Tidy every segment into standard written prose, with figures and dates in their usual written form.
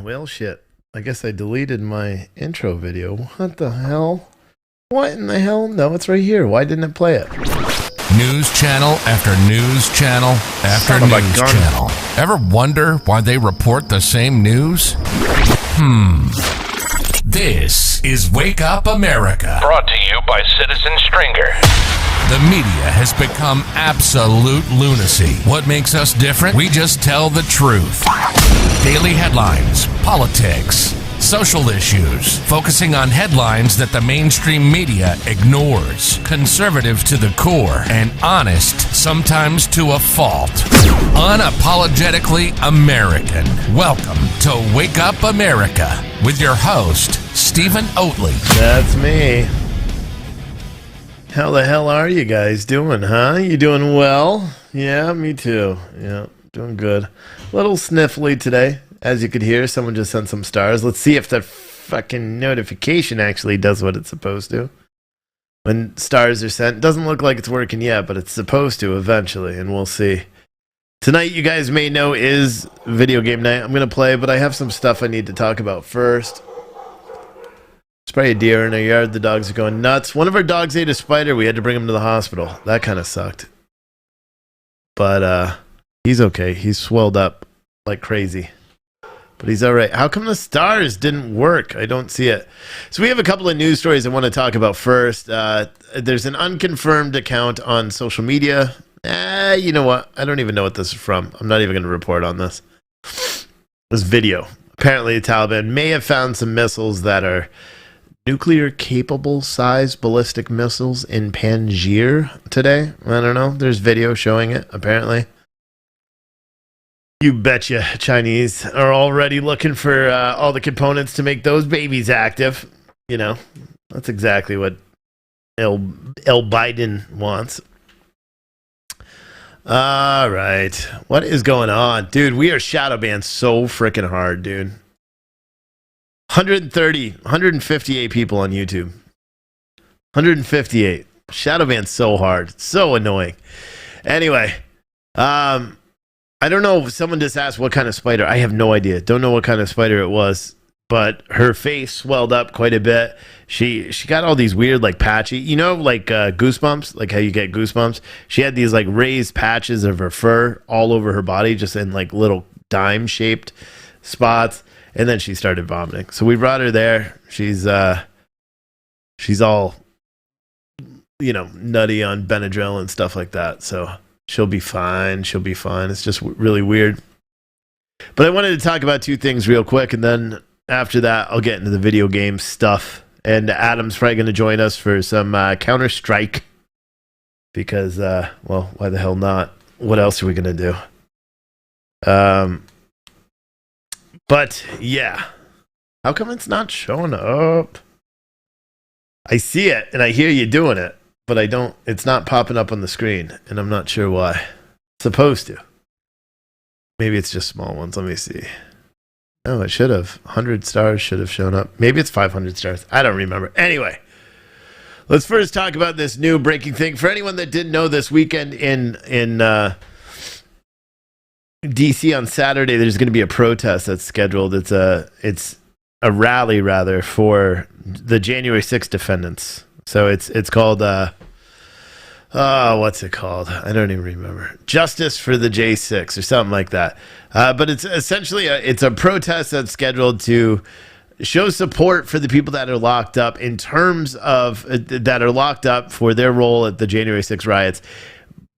Well, shit. I guess I deleted my intro video. What the hell? What in the hell? No, it's right here. Why didn't it play it? News channel after news channel after news channel. Ever wonder why they report the same news? This is Wake Up America. Brought to you by Citizen Stringer. The media has become absolute lunacy. What makes us different? We just tell the truth. Daily headlines, politics, social issues, focusing on headlines that the mainstream media ignores. Conservative to the core and honest, sometimes to a fault. Unapologetically American. Welcome to Wake Up America with your host, Stephen Oatley. That's me. How the hell are you guys doing, huh? You doing well? Yeah, me too. Yeah, doing good. A little sniffly today. As you could hear, someone just sent some stars. Let's see if the fucking notification actually does what it's supposed to. When stars are sent, doesn't look like it's working yet, but it's supposed to eventually, and we'll see. Tonight, you guys may know, is video game night. I'm going to play, but I have some stuff I need to talk about first. There's probably a deer in our yard. The dogs are going nuts. One of our dogs ate a spider. We had to bring him to the hospital. That kind of sucked. But he's okay. He's swelled up like crazy. But he's all right. How come the stars didn't work? I don't see it. So we have a couple of news stories I want to talk about first. There's an unconfirmed account on social media. You know what? I don't even know what this is from. I'm not even going to report on this. This video. Apparently the Taliban may have found some missiles that are nuclear-capable size ballistic missiles in Panjshir today. I don't know. There's video showing it, apparently. You betcha Chinese are already looking for all the components to make those babies active. You know, that's exactly what El Biden wants. All right. What is going on? Dude, we are shadow banned so freaking hard, dude. 158 people on YouTube. 158. Shadow banned so hard. So annoying. Anyway, I don't know. Someone just asked what kind of spider. I have no idea. Don't know what kind of spider it was, but her face swelled up quite a bit. She got all these weird, like, patchy, you know, like goosebumps, like how you get goosebumps. She had these like raised patches of her fur all over her body, just in like little dime shaped spots. And then she started vomiting. So we brought her there. She's all, you know, nutty on Benadryl and stuff like that. So she'll be fine. She'll be fine. It's just really weird. But I wanted to talk about two things real quick. And then after that, I'll get into the video game stuff. And Adam's probably going to join us for some Counter-Strike. Because, well, why the hell not? What else are we going to do? But, yeah. How come it's not showing up? I see it, and I hear you doing it. But I don't, it's not popping up on the screen, and I'm not sure why. It's supposed to. Maybe it's just small ones. Let me see. No, it should have. 100 stars should have shown up. Maybe it's 500 stars. I don't remember. Anyway, let's first talk about this new breaking thing. For anyone that didn't know, this weekend in DC on Saturday, there's going to be a protest that's scheduled. It's a rally, rather, for the January 6th defendants. So it's called, what's it called? I don't even remember. Justice for the J6 or something like that. But it's essentially it's a protest that's scheduled to show support for the people that are locked up in terms of that are locked up for their role at the January 6th riots.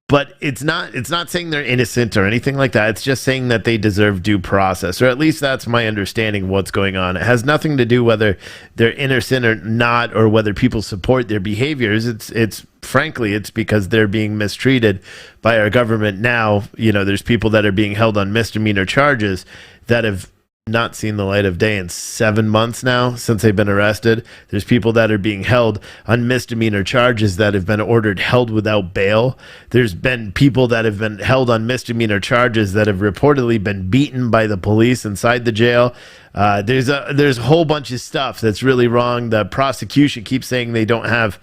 But it's not saying they're innocent or anything like that. It's just saying that they deserve due process, or at least that's my understanding of what's going on. It has nothing to do whether they're innocent or not, or whether people support their behaviors. It's frankly, it's because they're being mistreated by our government now. You know, there's people that are being held on misdemeanor charges that have not seen the light of day in 7 months now since they've been arrested. There's people that are being held on misdemeanor charges that have been ordered held without bail. There's been people that have been held on misdemeanor charges that have reportedly been beaten by the police inside the jail. There's a whole bunch of stuff that's really wrong. The prosecution keeps saying they don't have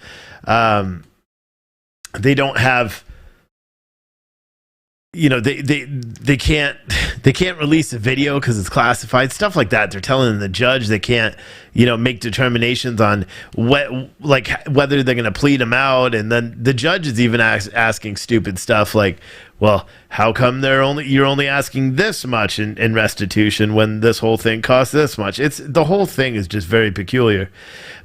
they can't release a video because it's classified, stuff like that. They're telling the judge they can't make determinations on whether they're going to plead him out, and then the judge is even asking stupid stuff like, well, how come you're only asking this much in restitution when this whole thing costs this much? The whole thing is just very peculiar.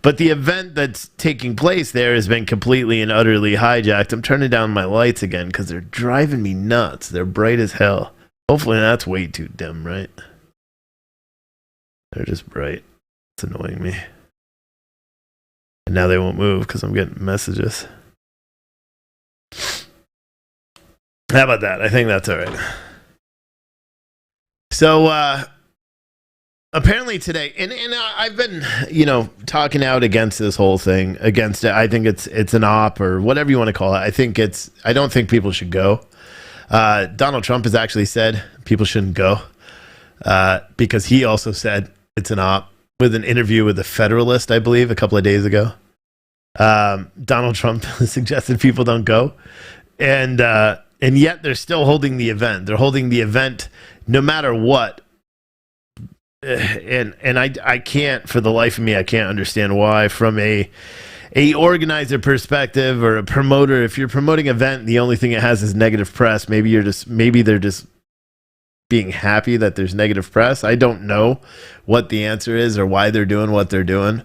But the event that's taking place there has been completely and utterly hijacked. I'm turning down my lights again because they're driving me nuts. They're bright as hell. Hopefully that's way too dim, right? They're just bright. It's annoying me. And now they won't move because I'm getting messages. How about that? I think that's all right. So, apparently today, and I've been, talking out against this whole thing, against it. I think it's an op or whatever you want to call it. I don't think people should go. Donald Trump has actually said people shouldn't go because he also said it's an op with an interview with the Federalist, I believe, a couple of days ago. Donald Trump suggested people don't go. And yet they're still holding the event. They're holding the event no matter what. And I can't, for the life of me, I can't understand why. From a organizer perspective or a promoter, if you're promoting an event, the only thing it has is negative press. Maybe they're just being happy that there's negative press. I don't know what the answer is or why they're doing what they're doing.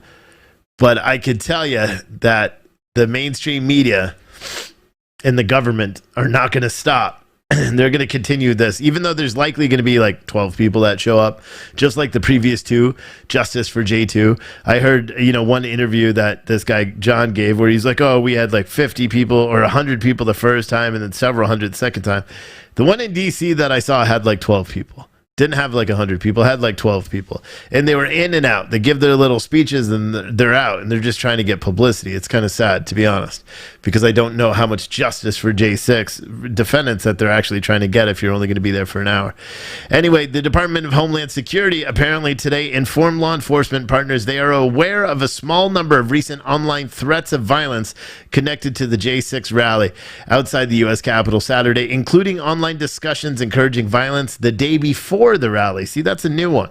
But I could tell you that the mainstream media and the government are not going to stop. They're going to continue this, even though there's likely going to be like 12 people that show up, just like the previous two, Justice for J2. I heard, one interview that this guy, John, gave where he's like, oh, we had like 50 people or 100 people the first time and then several hundred the second time. The one in D.C. that I saw had like 12 people. Didn't have like 100 people, had like 12 people. And they were in and out. They give their little speeches and they're out. And they're just trying to get publicity. It's kind of sad, to be honest, because I don't know how much justice for J6 defendants that they're actually trying to get if you're only going to be there for an hour. Anyway, the Department of Homeland Security apparently today informed law enforcement partners they are aware of a small number of recent online threats of violence connected to the J6 rally outside the U.S. Capitol Saturday, including online discussions encouraging violence the day before the rally. See, that's a new one.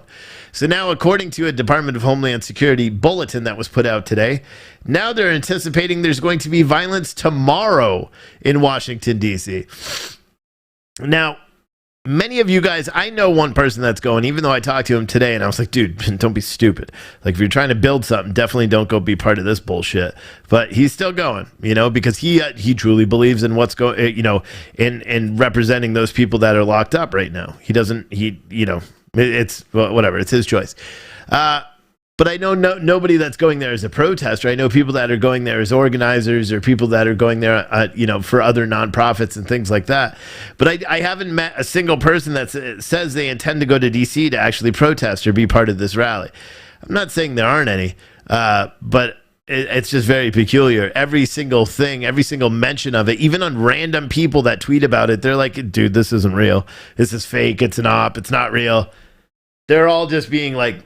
So now, according to a Department of Homeland Security bulletin that was put out today, now they're anticipating there's going to be violence tomorrow in Washington, D.C. Now, many of you guys, I know one person that's going, even though I talked to him today and I was like, dude, don't be stupid. Like, if you're trying to build something, definitely don't go be part of this bullshit. But he's still going, because he truly believes in what's going, in representing those people that are locked up right now. It's whatever. It's his choice. But I know nobody that's going there as a protester. I know people that are going there as organizers or people that are going there, for other nonprofits and things like that. But I haven't met a single person that says they intend to go to D.C. to actually protest or be part of this rally. I'm not saying there aren't any, but it's just very peculiar. Every single thing, every single mention of it, even on random people that tweet about it, they're like, dude, this isn't real. This is fake. It's an op. It's not real. They're all just being like,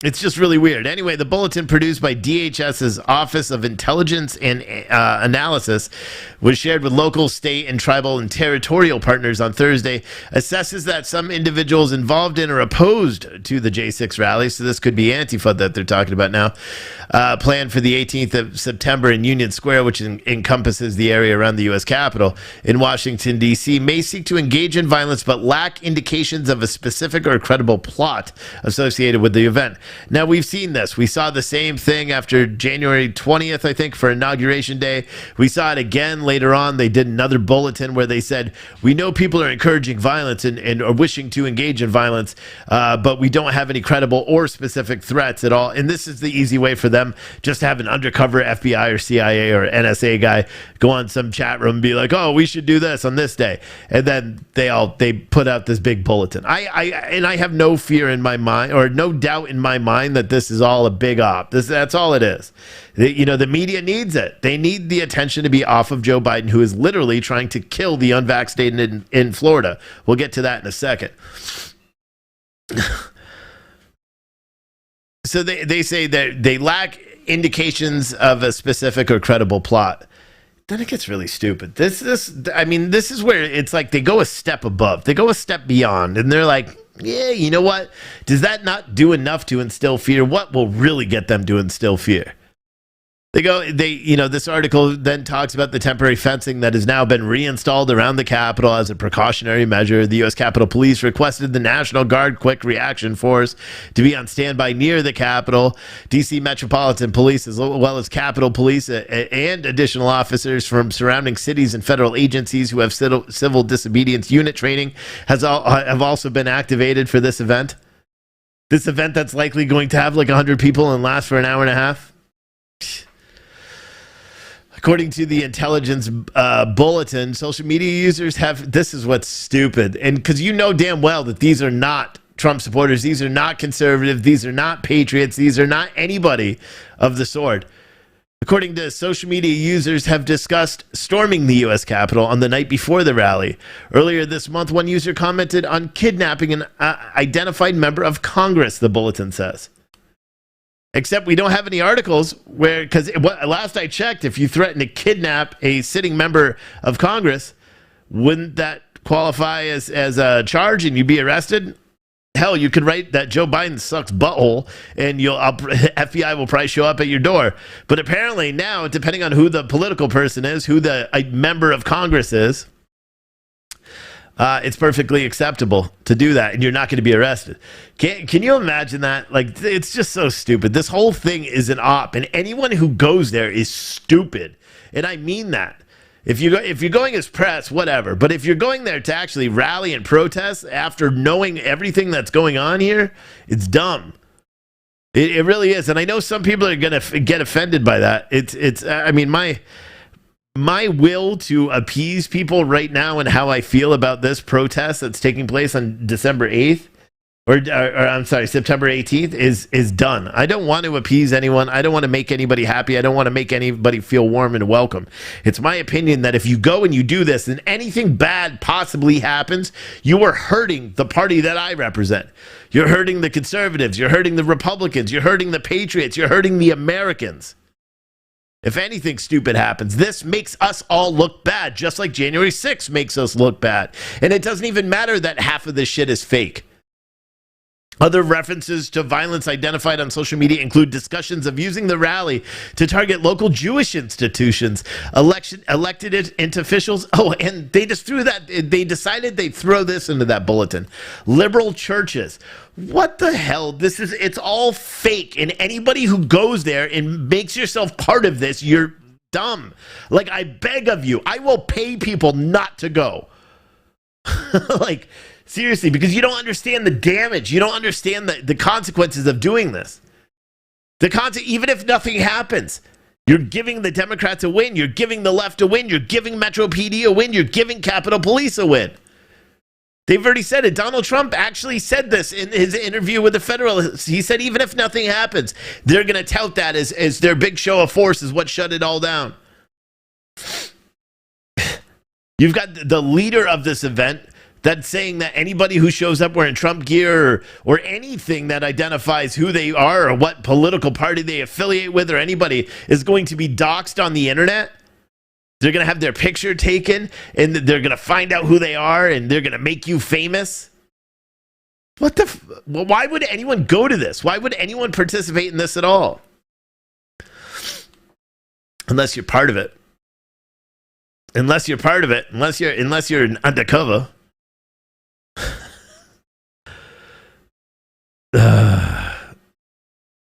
it's just really weird. Anyway, the bulletin produced by DHS's Office of Intelligence and Analysis was shared with local, state, and tribal and territorial partners on Thursday, assesses that some individuals involved in or opposed to the J6 rally, so this could be Antifa that they're talking about now, planned for the 18th of September in Union Square, which encompasses the area around the U.S. Capitol in Washington, D.C., may seek to engage in violence but lack indications of a specific or credible plot associated with the event. Now, we've seen this. We saw the same thing after January 20th, I think, for Inauguration Day. We saw it again later on. They did another bulletin where they said, we know people are encouraging violence and are wishing to engage in violence, but we don't have any credible or specific threats at all. And this is the easy way for them, just to have an undercover FBI or CIA or NSA guy go on some chat room and be like, oh, we should do this on this day. And then they put out this big bulletin. I have no fear in my mind, or no doubt in my mind, that this is all a big op. That's all it is. The media needs it. They need the attention to be off of Joe Biden, who is literally trying to kill the unvaccinated in Florida. We'll get to that in a second. So they say that they lack indications of a specific or credible plot. then it gets really stupid. This is where it's like they go a step above, they go a step beyond, and they're like, yeah, you know what? Does that not do enough to instill fear? What will really get them to instill fear? This article then talks about the temporary fencing that has now been reinstalled around the Capitol as a precautionary measure. The U.S. Capitol Police requested the National Guard Quick Reaction Force to be on standby near the Capitol. D.C. Metropolitan Police, as well as Capitol Police and additional officers from surrounding cities and federal agencies who have civil disobedience unit training have also been activated for this event. This event that's likely going to have like 100 people and last for an hour and a half. According to the intelligence bulletin, social media users have, this is what's stupid, and because you know damn well that these are not Trump supporters, these are not conservative, these are not patriots, these are not anybody of the sort. According to social media users have discussed storming the U.S. Capitol on the night before the rally. Earlier this month, one user commented on kidnapping an identified member of Congress, the bulletin says. Except we don't have any articles where, because last I checked, if you threaten to kidnap a sitting member of Congress, wouldn't that qualify as a charge and you'd be arrested? Hell, you could write that Joe Biden sucks butthole and FBI will probably show up at your door. But apparently now, depending on who the political person is, who the member of Congress is, it's perfectly acceptable to do that, and you're not going to be arrested. Can you imagine that? Like, it's just so stupid. This whole thing is an op, and anyone who goes there is stupid, and I mean that. If you're going as press, whatever, but if you're going there to actually rally and protest after knowing everything that's going on here, it's dumb. It really is, and I know some people are going to get offended by that. I mean, my will to appease people right now and how I feel about this protest that's taking place on December 8th, or I'm sorry, September 18th is done. I don't want to appease anyone. I don't want to make anybody happy. I don't want to make anybody feel warm and welcome. It's my opinion that if you go and you do this and anything bad possibly happens, you are hurting the party that I represent. You're hurting the conservatives. You're hurting the Republicans. You're hurting the patriots. You're hurting the Americans. If anything stupid happens, this makes us all look bad, just like January 6th makes us look bad. And it doesn't even matter that half of this shit is fake. Other references to violence identified on social media include discussions of using the rally to target local Jewish institutions, elected into officials. Oh, and they just threw that. They decided they'd throw this into that bulletin. Liberal churches. What the hell? It's all fake. And anybody who goes there and makes yourself part of this, you're dumb. Like, I beg of you, I will pay people not to go. Like, seriously, because you don't understand the damage. You don't understand the consequences of doing this. Even if nothing happens, you're giving the Democrats a win. You're giving the left a win. You're giving Metro PD a win. You're giving Capitol Police a win. They've already said it. Donald Trump actually said this in his interview with the Federalist. He said even if nothing happens, they're going to tout that as their big show of force is what shut it all down. You've got the leader of this event that's saying that anybody who shows up wearing Trump gear or anything that identifies who they are or what political party they affiliate with or anybody is going to be doxxed on the internet. They're going to have their picture taken and they're going to find out who they are and they're going to make you famous. Why would anyone go to this? Why would anyone participate in this at all? Unless you're part of it. Unless you're undercover.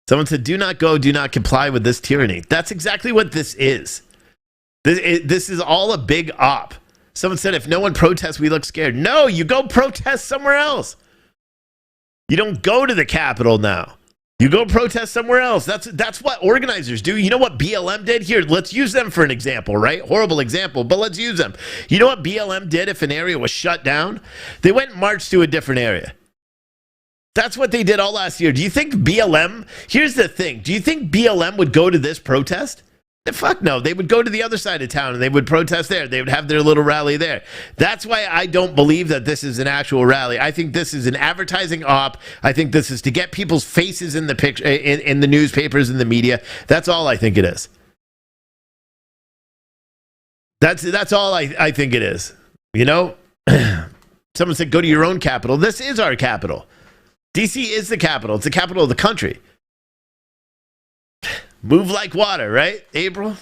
Someone said, do not go, do not comply with this tyranny. That's exactly what this is. This is all a big op. Someone said, if no one protests, we look scared. No, you go protest somewhere else. You don't go to the Capitol now. You go protest somewhere else. That's what organizers do. You know what BLM did? Here, let's use them for an example, right? Horrible example, but let's use them. You know what BLM did if an area was shut down? They went and marched to a different area. That's what they did all last year. Do you think BLM, here's the thing, do you think BLM would go to this protest? Fuck no. They would go to the other side of town and they would protest there. They would have their little rally there. That's why I don't believe that this is an actual rally. I think this is an advertising op. I think this is to get people's faces in the picture, in the newspapers and the media. That's all I think it is. That's all I think it is. You know, someone said, go to your own capital. This is our capital. DC is the capital. It's the capital of the country. Move like water, right, April?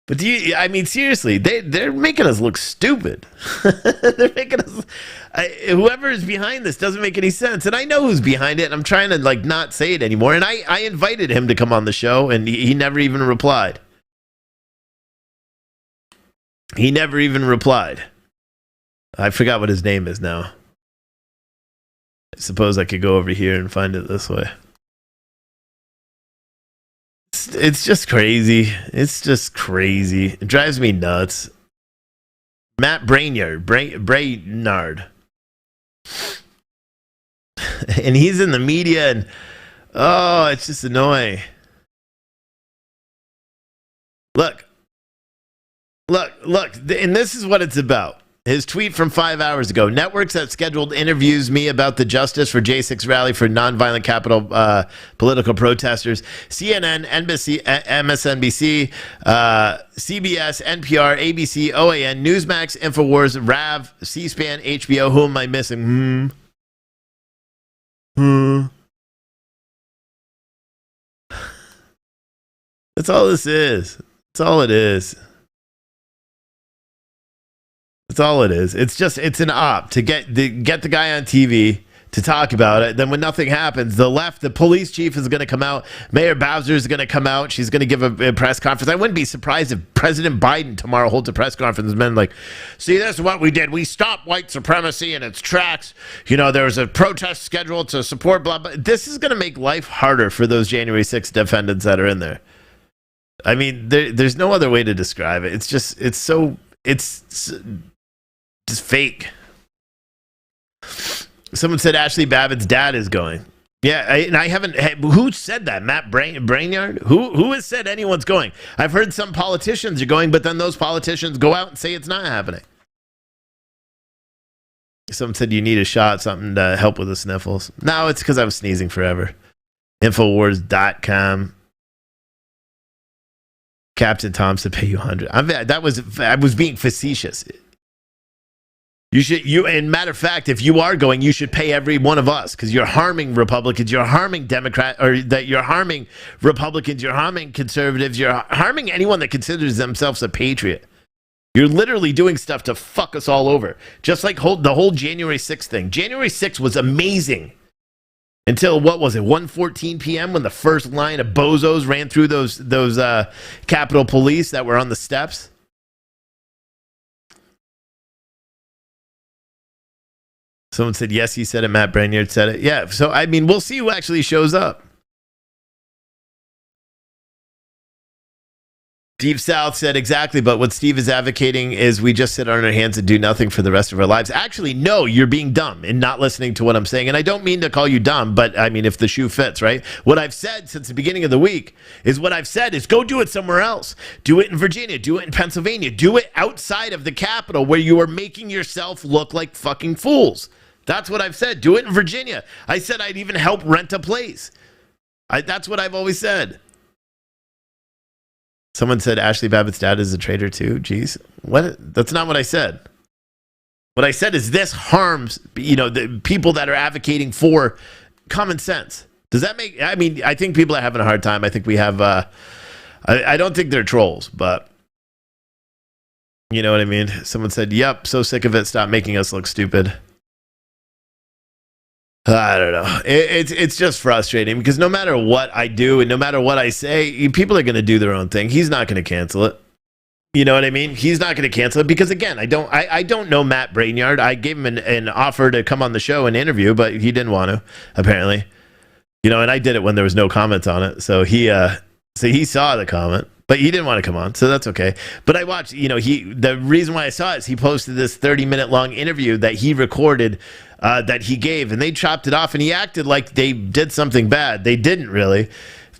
But seriously, they're making us look stupid. They're making us. Whoever is behind this doesn't make any sense, and I know who's behind it. And I'm trying to not say it anymore. And I invited him to come on the show, and he never even replied. He never even replied. I forgot what his name is now. I suppose I could go over here and find it this way. It's just crazy. It's just crazy. It drives me nuts. Matt Brainard. And he's in the media, and it's just annoying. Look, and this is what it's about. His tweet from 5 hours ago. Networks that scheduled interviews me about the Justice for J6 rally for nonviolent Capitol political protesters. CNN, NBC, MSNBC, CBS, NPR, ABC, OAN, Newsmax, InfoWars, RAV, C-SPAN, HBO. Who am I missing? That's all this is. That's all it is. That's all it is. It's an op to get the guy on TV to talk about it. Then when nothing happens, the police chief is going to come out. Mayor Bowser is going to come out. She's going to give a press conference. I wouldn't be surprised if President Biden tomorrow holds a press conference and been like, see, this is what we did. We stopped white supremacy in its tracks. You know, there was a protest scheduled to support blah, blah. This is going to make life harder for those January 6th defendants that are in there. I mean, there's no other way to describe it. It's just fake. Someone said Ashley Babbitt's dad is going. Yeah, and I haven't. Who said that? Matt Brainard? Who has said anyone's going? I've heard some politicians are going, but then those politicians go out and say it's not happening. Someone said you need a shot, something to help with the sniffles. No, it's because I was sneezing forever. Infowars.com. Captain Thompson pay you $100. I was being facetious. And matter of fact, if you are going, you should pay every one of us because you're harming Republicans, you're harming Democrats, or that you're harming Republicans, you're harming conservatives, you're harming anyone that considers themselves a patriot. You're literally doing stuff to fuck us all over. Just like the whole January 6th thing. January 6th was amazing until, what was it, 1:14 p.m. when the first line of bozos ran through those Capitol Police that were on the steps. Someone said, yes, he said it. Matt Brainard said it. Yeah, so, I mean, we'll see who actually shows up. Deep South said, exactly, but what Steve is advocating is we just sit on our hands and do nothing for the rest of our lives. Actually, no, you're being dumb and not listening to what I'm saying. And I don't mean to call you dumb, but, I mean, if the shoe fits, right? What I've said since the beginning of the week is go do it somewhere else. Do it in Virginia. Do it in Pennsylvania. Do it outside of the Capitol where you are making yourself look like fucking fools. That's what I've said. Do it in Virginia. I said I'd even help rent a place. That's what I've always said. Someone said Ashley Babbitt's dad is a traitor too. Jeez. What? That's not what I said. What I said is this harms, the people that are advocating for common sense. Does that make, I mean, I think people are having a hard time. I think we have, I don't think they're trolls, but you know what I mean? Someone said, yep, so sick of it. Stop making us look stupid. I don't know. It's just frustrating because no matter what I do and no matter what I say, people are going to do their own thing. He's not going to cancel it. You know what I mean? He's not going to cancel it because, again, I don't know Matt Brainard. I gave him an offer to come on the show and interview, but he didn't want to, apparently. And I did it when there was no comments on it. So he saw the comment, but he didn't want to come on, so that's okay. But I watched, the reason why I saw it is he posted this 30-minute long interview that he recorded that he gave, and they chopped it off, and he acted like they did something bad. They didn't really.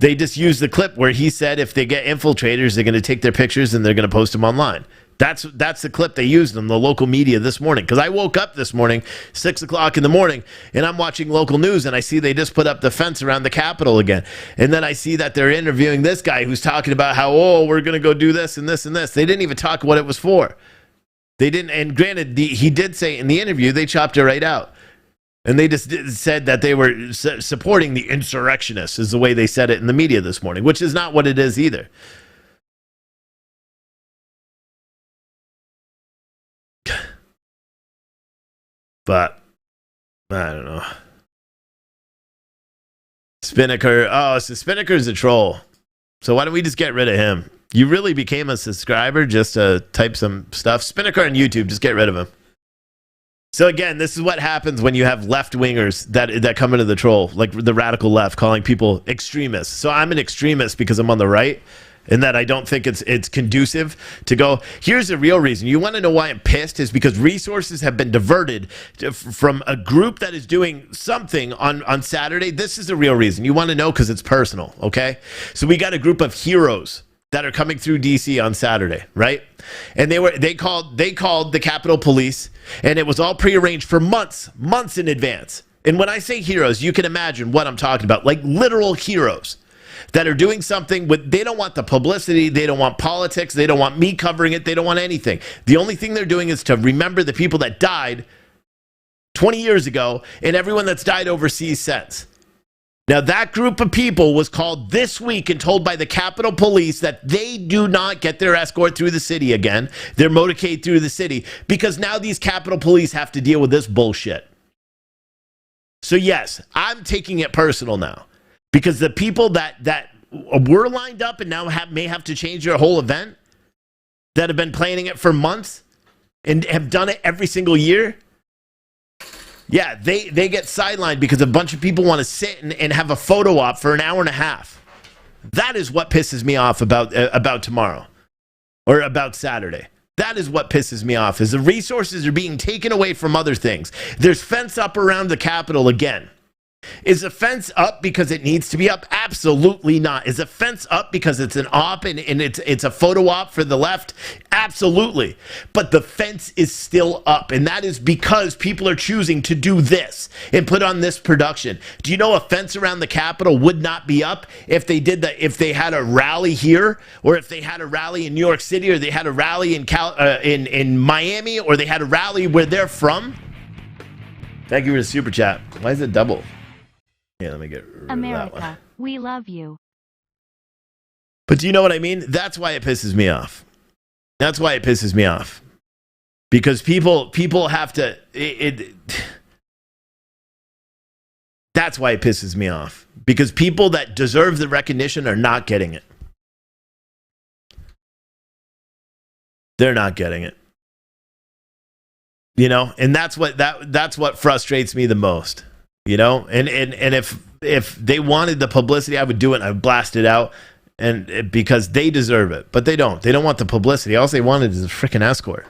They just used the clip where he said if they get infiltrators, they're going to take their pictures and they're going to post them online. That's the clip they used in the local media this morning. Because I woke up this morning, 6 o'clock in the morning, and I'm watching local news, and I see they just put up the fence around the Capitol again. And then I see that they're interviewing this guy who's talking about how, we're going to go do this and this and this. They didn't even talk what it was for. They didn't. And granted, he did say in the interview, they chopped it right out. And they just said that they were supporting the insurrectionists, is the way they said it in the media this morning, which is not what it is either. But I don't know. Spinnaker. Oh, so Spinnaker's a troll. So why don't we just get rid of him? You really became a subscriber just to type some stuff. Spinnaker on YouTube, just get rid of him. So again, this is what happens when you have left-wingers that come into the troll, like the radical left, calling people extremists. So I'm an extremist because I'm on the right, and that I don't think it's conducive to go. Here's the real reason. You want to know why I'm pissed? Is because resources have been diverted from a group that is doing something on Saturday. This is the real reason. You want to know because it's personal, okay? So we got a group of heroes that are coming through DC on Saturday, right? And they called the Capitol Police, and it was all prearranged for months in advance. And when I say heroes, you can imagine what I'm talking about, like literal heroes that are doing something they don't want the publicity, they don't want politics, they don't want me covering it, they don't want anything. The only thing they're doing is to remember the people that died 20 years ago and everyone that's died overseas since. Now, that group of people was called this week and told by the Capitol Police that they do not get their escort through the city again, their motorcade through the city, because now these Capitol Police have to deal with this bullshit. So yes, I'm taking it personal now, because the people that were lined up and now may have to change their whole event, that have been planning it for months and have done it every single year, yeah, they get sidelined because a bunch of people want to sit and have a photo op for an hour and a half. That is what pisses me off about tomorrow or about Saturday. That is what pisses me off, is the resources are being taken away from other things. There's fence up around the Capitol again. Is the fence up because it needs to be up? Absolutely not. Is the fence up because it's an op and it's a photo op for the left? Absolutely. But the fence is still up, and that is because people are choosing to do this and put on this production. Do you know a fence around the Capitol would not be up if they had a rally here, or if they had a rally in New York City, or they had a rally in Miami, or they had a rally where they're from? Thank you for the super chat. Why is it double? Yeah, let me get rid of that one. America, we love you. But do you know what I mean? That's why it pisses me off. That's why it pisses me off. Because people have to... That's why it pisses me off. Because people that deserve the recognition are not getting it. They're not getting it. You know? And that's what frustrates me the most. You know, and if they wanted the publicity, I would do it and I would blast it out, and because they deserve it. But they don't. They don't want the publicity. All they wanted is a freaking escort.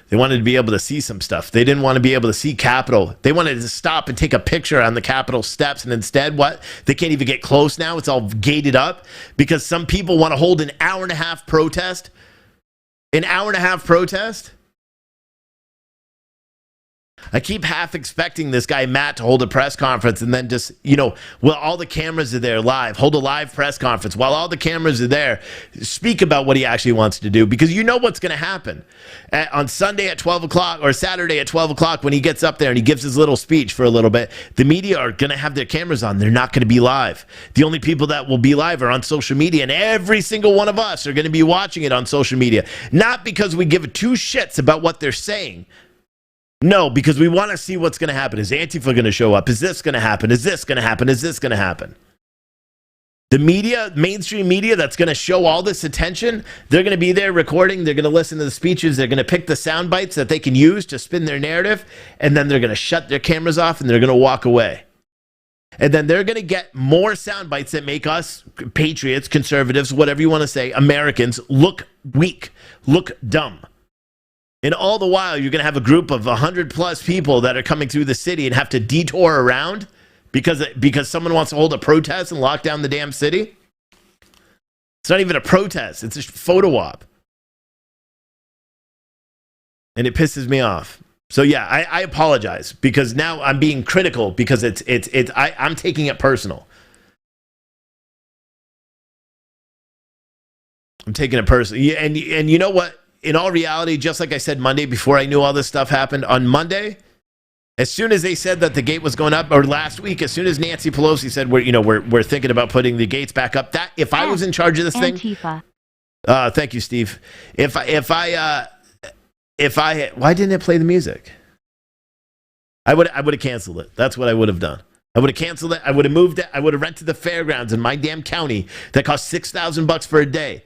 They wanted to be able to see some stuff. They didn't want to be able to see Capitol. They wanted to stop and take a picture on the Capitol steps, and instead, what? They can't even get close now. It's all gated up because some people want to hold an hour and a half protest. An hour and a half protest? I keep half expecting this guy, Matt, to hold a press conference and then just, while all the cameras are there live, hold a live press conference while all the cameras are there, speak about what he actually wants to do, because you know what's going to happen. On Sunday at 12 o'clock or Saturday at 12 o'clock when he gets up there and he gives his little speech for a little bit, the media are going to have their cameras on. They're not going to be live. The only people that will be live are on social media, and every single one of us are going to be watching it on social media. Not because we give two shits about what they're saying. No, because we want to see what's going to happen. Is Antifa going to show up? Is this going to happen? Is this going to happen? Is this going to happen? The media, mainstream media that's going to show all this attention, they're going to be there recording. They're going to listen to the speeches. They're going to pick the sound bites that they can use to spin their narrative. And then they're going to shut their cameras off and they're going to walk away. And then they're going to get more sound bites that make us patriots, conservatives, whatever you want to say, Americans, look weak, look dumb. And all the while, you're going to have a group of 100 plus people that are coming through the city and have to detour around because someone wants to hold a protest and lock down the damn city. It's not even a protest. It's a photo op. And it pisses me off. So yeah, I apologize because now I'm being critical because I'm taking it personal. I'm taking it personally. And you know what? In all reality, just like I said Monday before I knew all this stuff happened, on Monday, as soon as they said that the gate was going up, or last week, as soon as Nancy Pelosi said we're thinking about putting the gates back up, that if I was in charge of this Antifa. thing, thank you, Steve. Why didn't it play the music? I would have canceled it. That's what I would have done. I would have canceled it. I would have moved it. I would have rented the fairgrounds in my damn county that cost $6,000 for a day.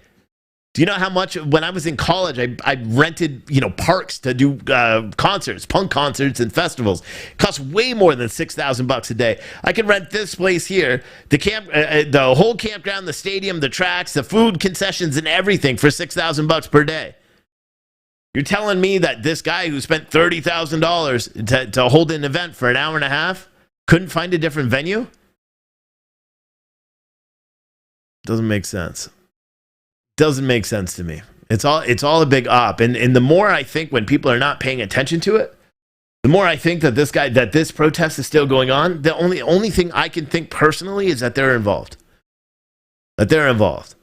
Do you know how much when I was in college I rented parks to do concerts, punk concerts and festivals? It cost way more than $6,000 a day. I could rent this place here, the whole campground, the stadium, the tracks, the food concessions, and everything for $6,000 per day. You're telling me that this guy who spent $30,000 to hold an event for an hour and a half couldn't find a different venue? Doesn't make sense. Doesn't make sense to me. It's all a big op. And the more I think when people are not paying attention to it, the more I think that this protest is still going on. The only thing I can think personally is that they're involved. That they're involved.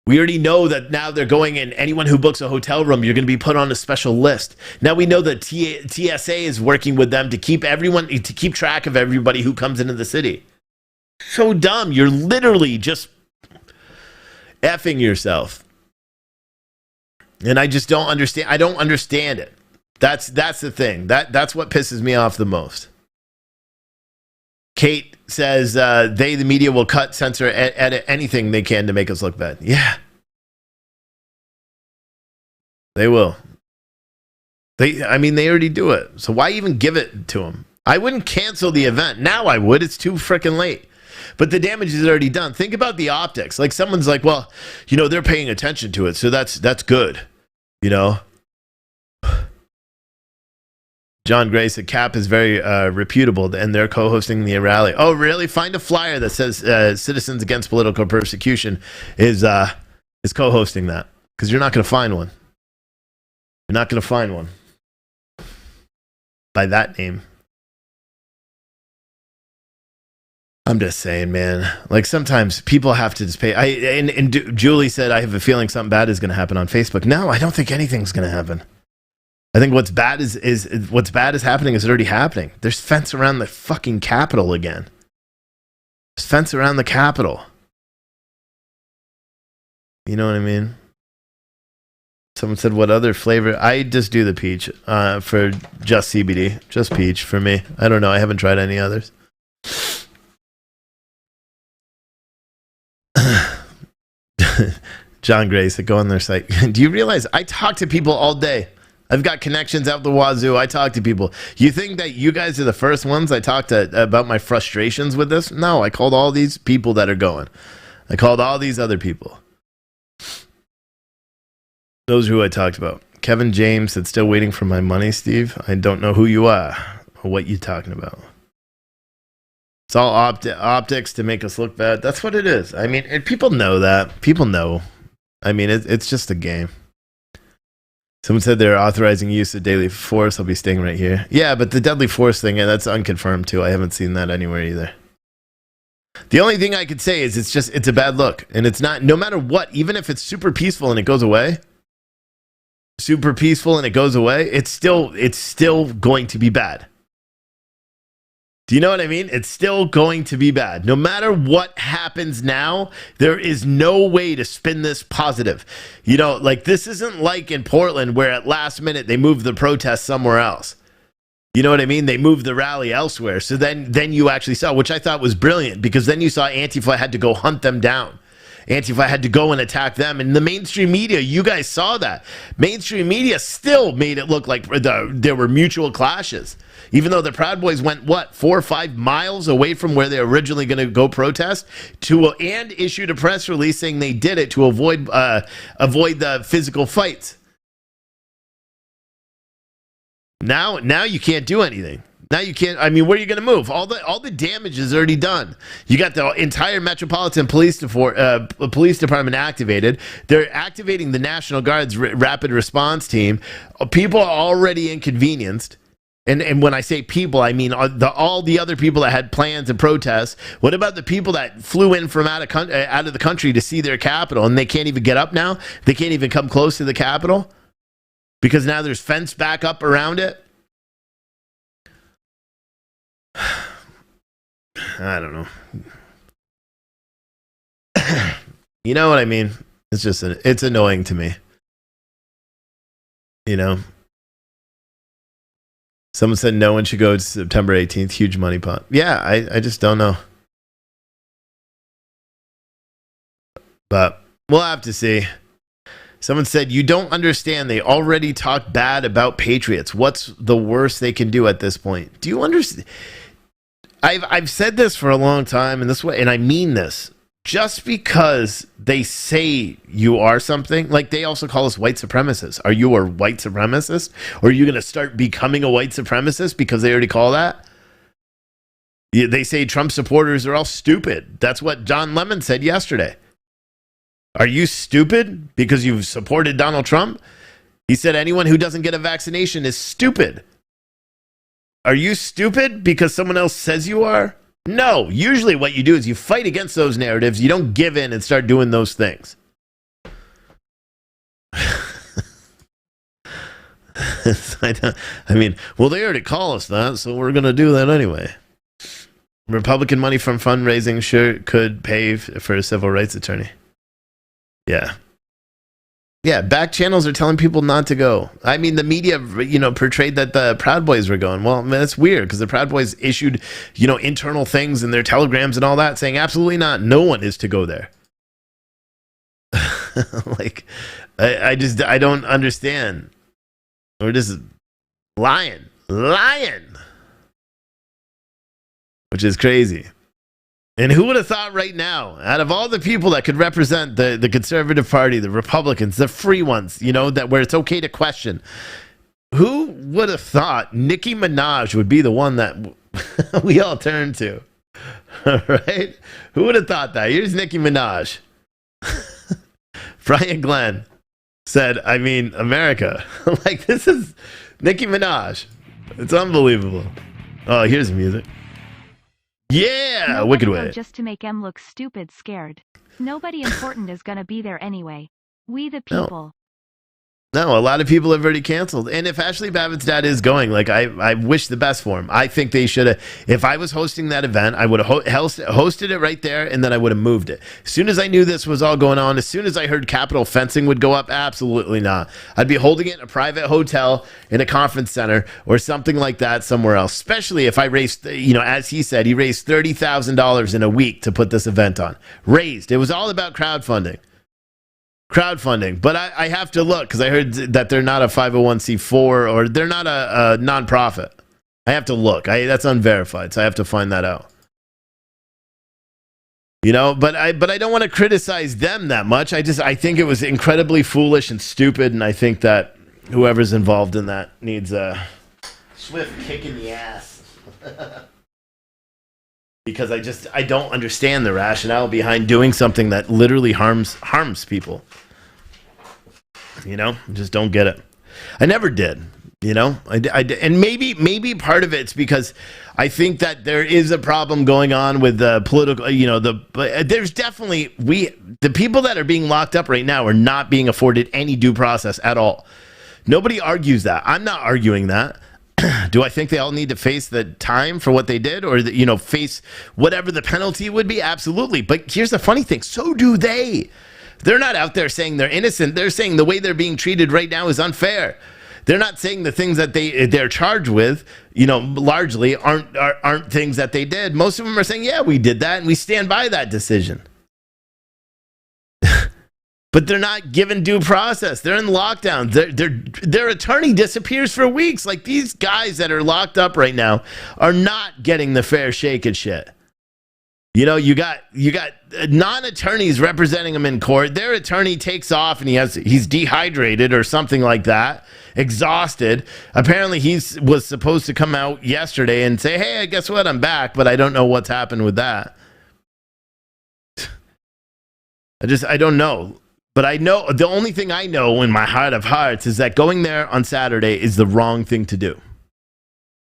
We already know that now they're going in. Anyone who books a hotel room, you're going to be put on a special list. Now we know that TSA is working with them to keep track of everybody who comes into the city. So dumb. You're literally just effing yourself. And I just don't understand. I don't understand it. That's the thing. That's what pisses me off the most. Kate says the media will cut, censor, edit anything they can to make us look bad. Yeah. They will. They already do it. So why even give it to them? I wouldn't cancel the event. Now I would. It's too freaking late. But the damage is already done. Think about the optics. Like someone's like, well, they're paying attention to it, so that's good. John Gray said CAP is very reputable, and they're co-hosting the rally. Oh, really? Find a flyer that says Citizens Against Political Persecution is co-hosting that, because you're not going to find one. You're not going to find one by that name. I'm just saying, man. Like sometimes people have to just pay. And Julie said, I have a feeling something bad is going to happen on Facebook. No, I don't think anything's going to happen. I think what's bad is happening is already happening. There's fence around the fucking Capitol again. There's fence around the Capitol. You know what I mean? Someone said, what other flavor? I just do the peach for just CBD. Just peach for me. I don't know. I haven't tried any others. John Gray said, go on their site. Do you realize I talk to people all day? I've got connections out the wazoo. I talk to people. You think that you guys are the first ones I talked to about my frustrations with this? No, I called all these people that are going. I called all these other people. Those are who I talked about. Kevin James said, still waiting for my money, Steve. I don't know who you are or what you're talking about. It's all optics to make us look bad. That's what it is. I mean, and people know that. People know. I mean, it's just a game. Someone said they're authorizing use of deadly force. I'll be staying right here. Yeah, but the deadly force thing, that's unconfirmed too. I haven't seen that anywhere either. The only thing I could say is it's a bad look. And it's not, no matter what, even if it's super peaceful and it goes away, it's still going to be bad. Do you know what I mean? It's still going to be bad. No matter what happens now, there is no way to spin this positive. Like this isn't like in Portland where at last minute they moved the protest somewhere else. You know what I mean? They moved the rally elsewhere. So then you actually saw, which I thought was brilliant, because then you saw Antifa had to go hunt them down. Antifa had to go and attack them. And the mainstream media, you guys saw that. Mainstream media still made it look like there were mutual clashes. Even though the Proud Boys went, 4 or 5 miles away from where they were originally going to go protest, and issued a press release saying they did it to avoid the physical fights. Now you can't do anything. Now you can't. I mean, where are you going to move? All the damage is already done. You got the entire Metropolitan Police Department activated. They're activating the National Guard's rapid response team. People are already inconvenienced. And when I say people, I mean all the other people that had plans and protests. What about the people that flew in from out of the country to see their capital, and they can't even get up now? They can't even come close to the Capitol because now there's fence back up around it. I don't know. You know what I mean? It's just it's annoying to me. You know? Someone said no one should go to September 18th. Huge money pot. Yeah, I just don't know. But we'll have to see. Someone said, you don't understand. They already talked bad about Patriots. What's the worst they can do at this point? Do you understand? I've said this for a long time, and I mean this. Just because they say you are something, like they also call us white supremacists. Are you a white supremacist? Or are you going to start becoming a white supremacist because they already call that? They say Trump supporters are all stupid. That's what John Lemon said yesterday. Are you stupid because you've supported Donald Trump? He said anyone who doesn't get a vaccination is stupid. Are you stupid because someone else says you are? No. Usually what you do is you fight against those narratives. You don't give in and start doing those things. They already call us that, so we're going to do that anyway. Republican money from fundraising sure could pay for a civil rights attorney. Yeah. Yeah, back channels are telling people not to go. I mean, the media, portrayed that the Proud Boys were going. Well, that's weird because the Proud Boys issued, internal things in their telegrams and all that saying absolutely not. No one is to go there. I don't understand. We're just lying, which is crazy. And who would have thought right now, out of all the people that could represent the Conservative Party, the Republicans, the free ones, that where it's okay to question, who would have thought Nicki Minaj would be the one that we all turn to? All right? Who would have thought that? Here's Nicki Minaj. Brian Glenn said, America. This is Nicki Minaj. It's unbelievable. Oh, here's music. Yeah, Nobody Wicked go Way. just to make em look stupid scared. Nobody important is gonna be there anyway. We the people. No, a lot of people have already canceled. And if Ashley Babbitt's dad is going, I wish the best for him. I think they should have. If I was hosting that event, I would have hosted it right there, and then I would have moved it. As soon as I knew this was all going on, as soon as I heard Capitol fencing would go up, absolutely not. I'd be holding it in a private hotel, in a conference center, or something like that somewhere else. Especially if I raised, as he said, he raised $30,000 in a week to put this event on. Raised. It was all about crowdfunding. But I have to look because I heard that they're not a 501c4 or they're not a nonprofit. I have to look. That's unverified, so I have to find that out. But I don't want to criticize them that much. I think it was incredibly foolish and stupid, and I think that whoever's involved in that needs a swift kick in the ass. Because I don't understand the rationale behind doing something that literally harms people. Just don't get it. I never did. And maybe part of it's because I think that there is a problem going on with the political. There's definitely the people that are being locked up right now are not being afforded any due process at all. Nobody argues that. I'm not arguing that. Do I think they all need to face the time for what they did or, face whatever the penalty would be? Absolutely. But here's the funny thing. So do they. They're not out there saying they're innocent. They're saying the way they're being treated right now is unfair. They're not saying the things that they're charged with, largely aren't things that they did. Most of them are saying, yeah, we did that and we stand by that decision. But they're not given due process. They're in lockdown. Their attorney disappears for weeks. These guys that are locked up right now are not getting the fair shake and shit. You know, you got non-attorneys representing him in court. Their attorney takes off and he's dehydrated or something like that, exhausted. Apparently, was supposed to come out yesterday and say, "Hey, guess what? I'm back," but I don't know what's happened with that. I don't know. But I know the only thing I know in my heart of hearts is that going there on Saturday is the wrong thing to do.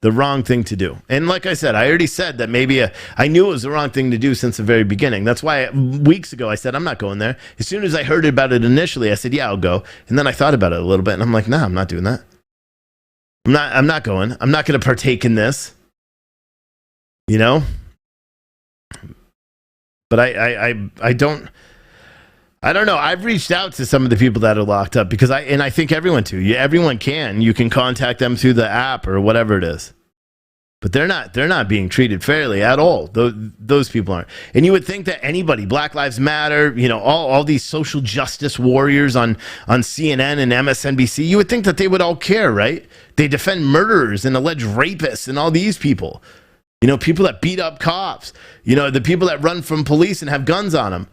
The wrong thing to do. And like I said, I already said that I knew it was the wrong thing to do since the very beginning. That's why weeks ago I said, I'm not going there. As soon as I heard about it initially, I said, yeah, I'll go. And then I thought about it a little bit and I'm like, nah, I'm not doing that. I'm not going. I'm not going to partake in this. You know? But I don't know. I've reached out to some of the people that are locked up because I think everyone can. You can contact them through the app or whatever it is. But they're not being treated fairly at all. Those people aren't. And you would think that anybody, Black Lives Matter, you know, all these social justice warriors on CNN and MSNBC, you would think that they would all care, right? They defend murderers and alleged rapists and all these people. You know, people that beat up cops. You know, the people that run from police and have guns on them.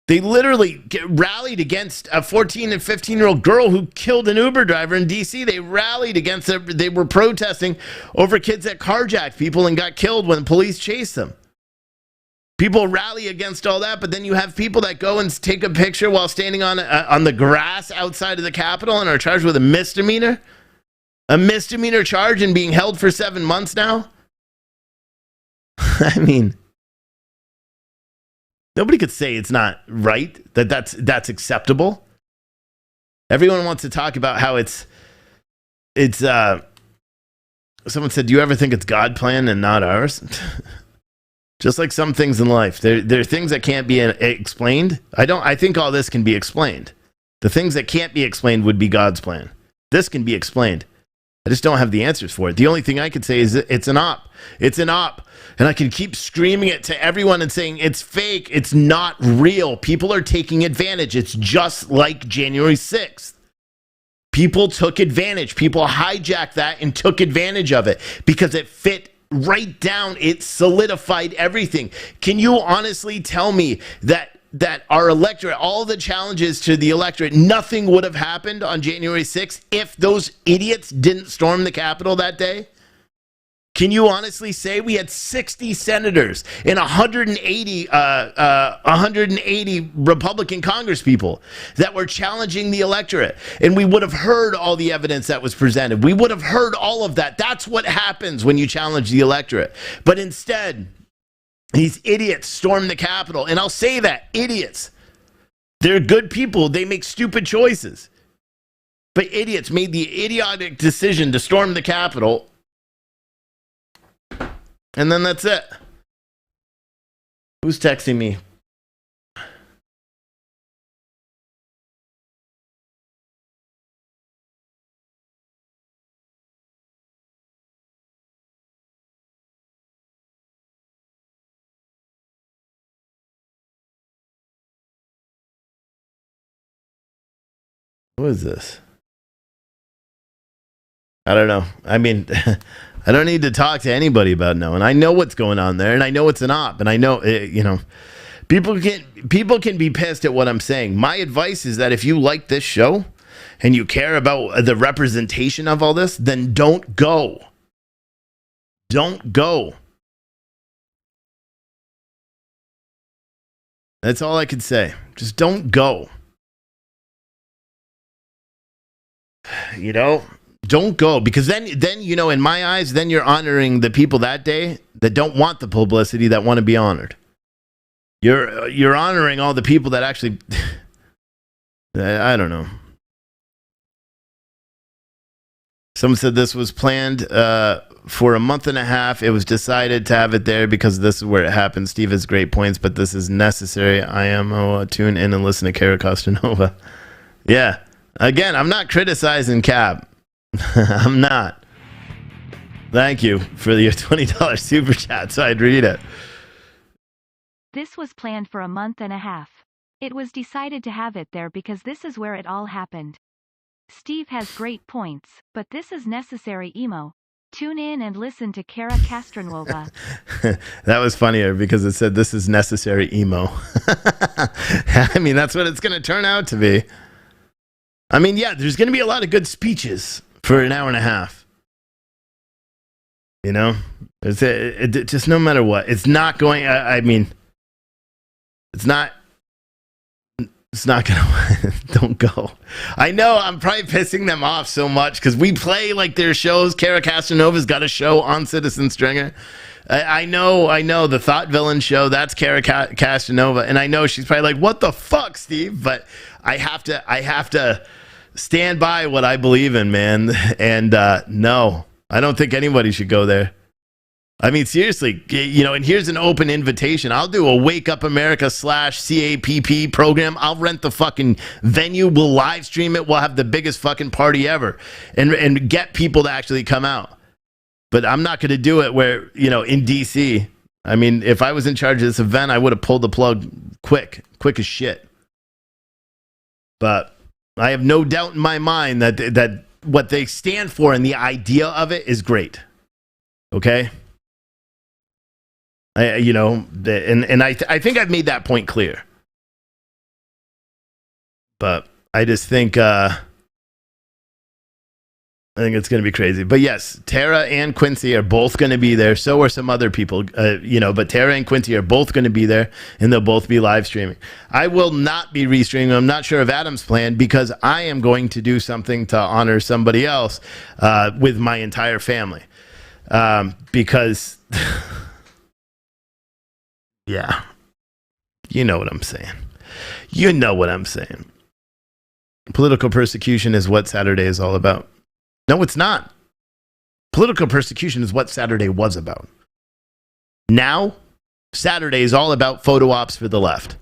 They literally rallied against a 14 and 15-year-old girl who killed an Uber driver in D.C. They rallied against it. They were protesting over kids that carjacked people and got killed when police chased them. People rally against all that, but then you have people that go and take a picture while standing on the grass outside of the Capitol and are charged with a misdemeanor. A misdemeanor charge and being held for 7 months now. I mean... Nobody could say it's not right, that's acceptable. Everyone wants to talk about how it's someone said, do you ever think it's God's plan and not ours? Just like some things in life. There are things that can't be explained. I think all this can be explained. The things that can't be explained would be God's plan. This can be explained. I just don't have the answers for it. The only thing I could say is it's an op. It's an op. And I can keep screaming it to everyone and saying it's fake. It's not real. People are taking advantage. It's just like January 6th. People took advantage. People hijacked that and took advantage of it because it fit right down. It solidified everything. Can you honestly tell me that our electorate, all the challenges to the electorate, nothing would have happened on January 6th if those idiots didn't storm the Capitol that day? Can you honestly say we had 60 senators and 180 Republican congresspeople that were challenging the electorate? And we would have heard all the evidence that was presented. We would have heard all of that. That's what happens when you challenge the electorate. But instead, these idiots stormed the Capitol. And I'll say that, idiots. They're good people. They make stupid choices. But idiots made the idiotic decision to storm the Capitol. And then that's it. Who's texting me? What is this? I don't know. I mean, I don't need to talk to anybody about no. And I know what's going on there, and I know it's an op, and I know, people can be pissed at what I'm saying. My advice is that if you like this show and you care about the representation of all this, then don't go. Don't go. That's all I could say. Just don't go. You know? Don't go, because then in my eyes, then you're honoring the people that day that don't want the publicity, that want to be honored. You're honoring all the people that actually I don't know. Someone said this was planned for a month and a half. It was decided to have it there because this is where it happened. Steve has great points, but this is necessary. Tune in and listen to Kara Costanova. Yeah. Again, I'm not criticizing Cap. I'm not. Thank you for your $20 super chat so I'd read it. This was planned for a month and a half. It was decided to have it there because this is where it all happened. Steve has great points, but this is necessary emo. Tune in and listen to Kara Kastranova. That was funnier because it said this is necessary emo. I mean, that's what it's going to turn out to be. I mean, yeah, there's going to be a lot of good speeches for an hour and a half. You know, just no matter what, it's not going. I mean, it's not gonna. Don't go. I know I'm probably pissing them off so much because we play like their shows. Kara Kastranova's got a show on Citizen Stringer. I know the Thought Villain show. That's Kara Kastranova, and I know she's probably like, "What the fuck, Steve?" But I have to stand by what I believe in, man. And no, I don't think anybody should go there. I mean, seriously, you know, and here's an open invitation. I'll do a Wake Up America /CAPP program. I'll rent the fucking venue. We'll live stream it. We'll have the biggest fucking party ever and get people to actually come out. But I'm not going to do it where, you know, in D.C. I mean, if I was in charge of this event, I would have pulled the plug quick as shit. But I have no doubt in my mind that what they stand for and the idea of it is great. Okay? I think I've made that point clear. But I just think I think it's going to be crazy. But yes, Tara and Quincy are both going to be there. So are some other people, but Tara and Quincy are both going to be there, and they'll both be live streaming. I will not be restreaming. I'm not sure of Adam's plan because I am going to do something to honor somebody else with my entire family. Because... Yeah. You know what I'm saying. You know what I'm saying. Political persecution is what Saturday is all about. No, it's not. Political persecution is what Saturday was about. Now, Saturday is all about photo ops for the left.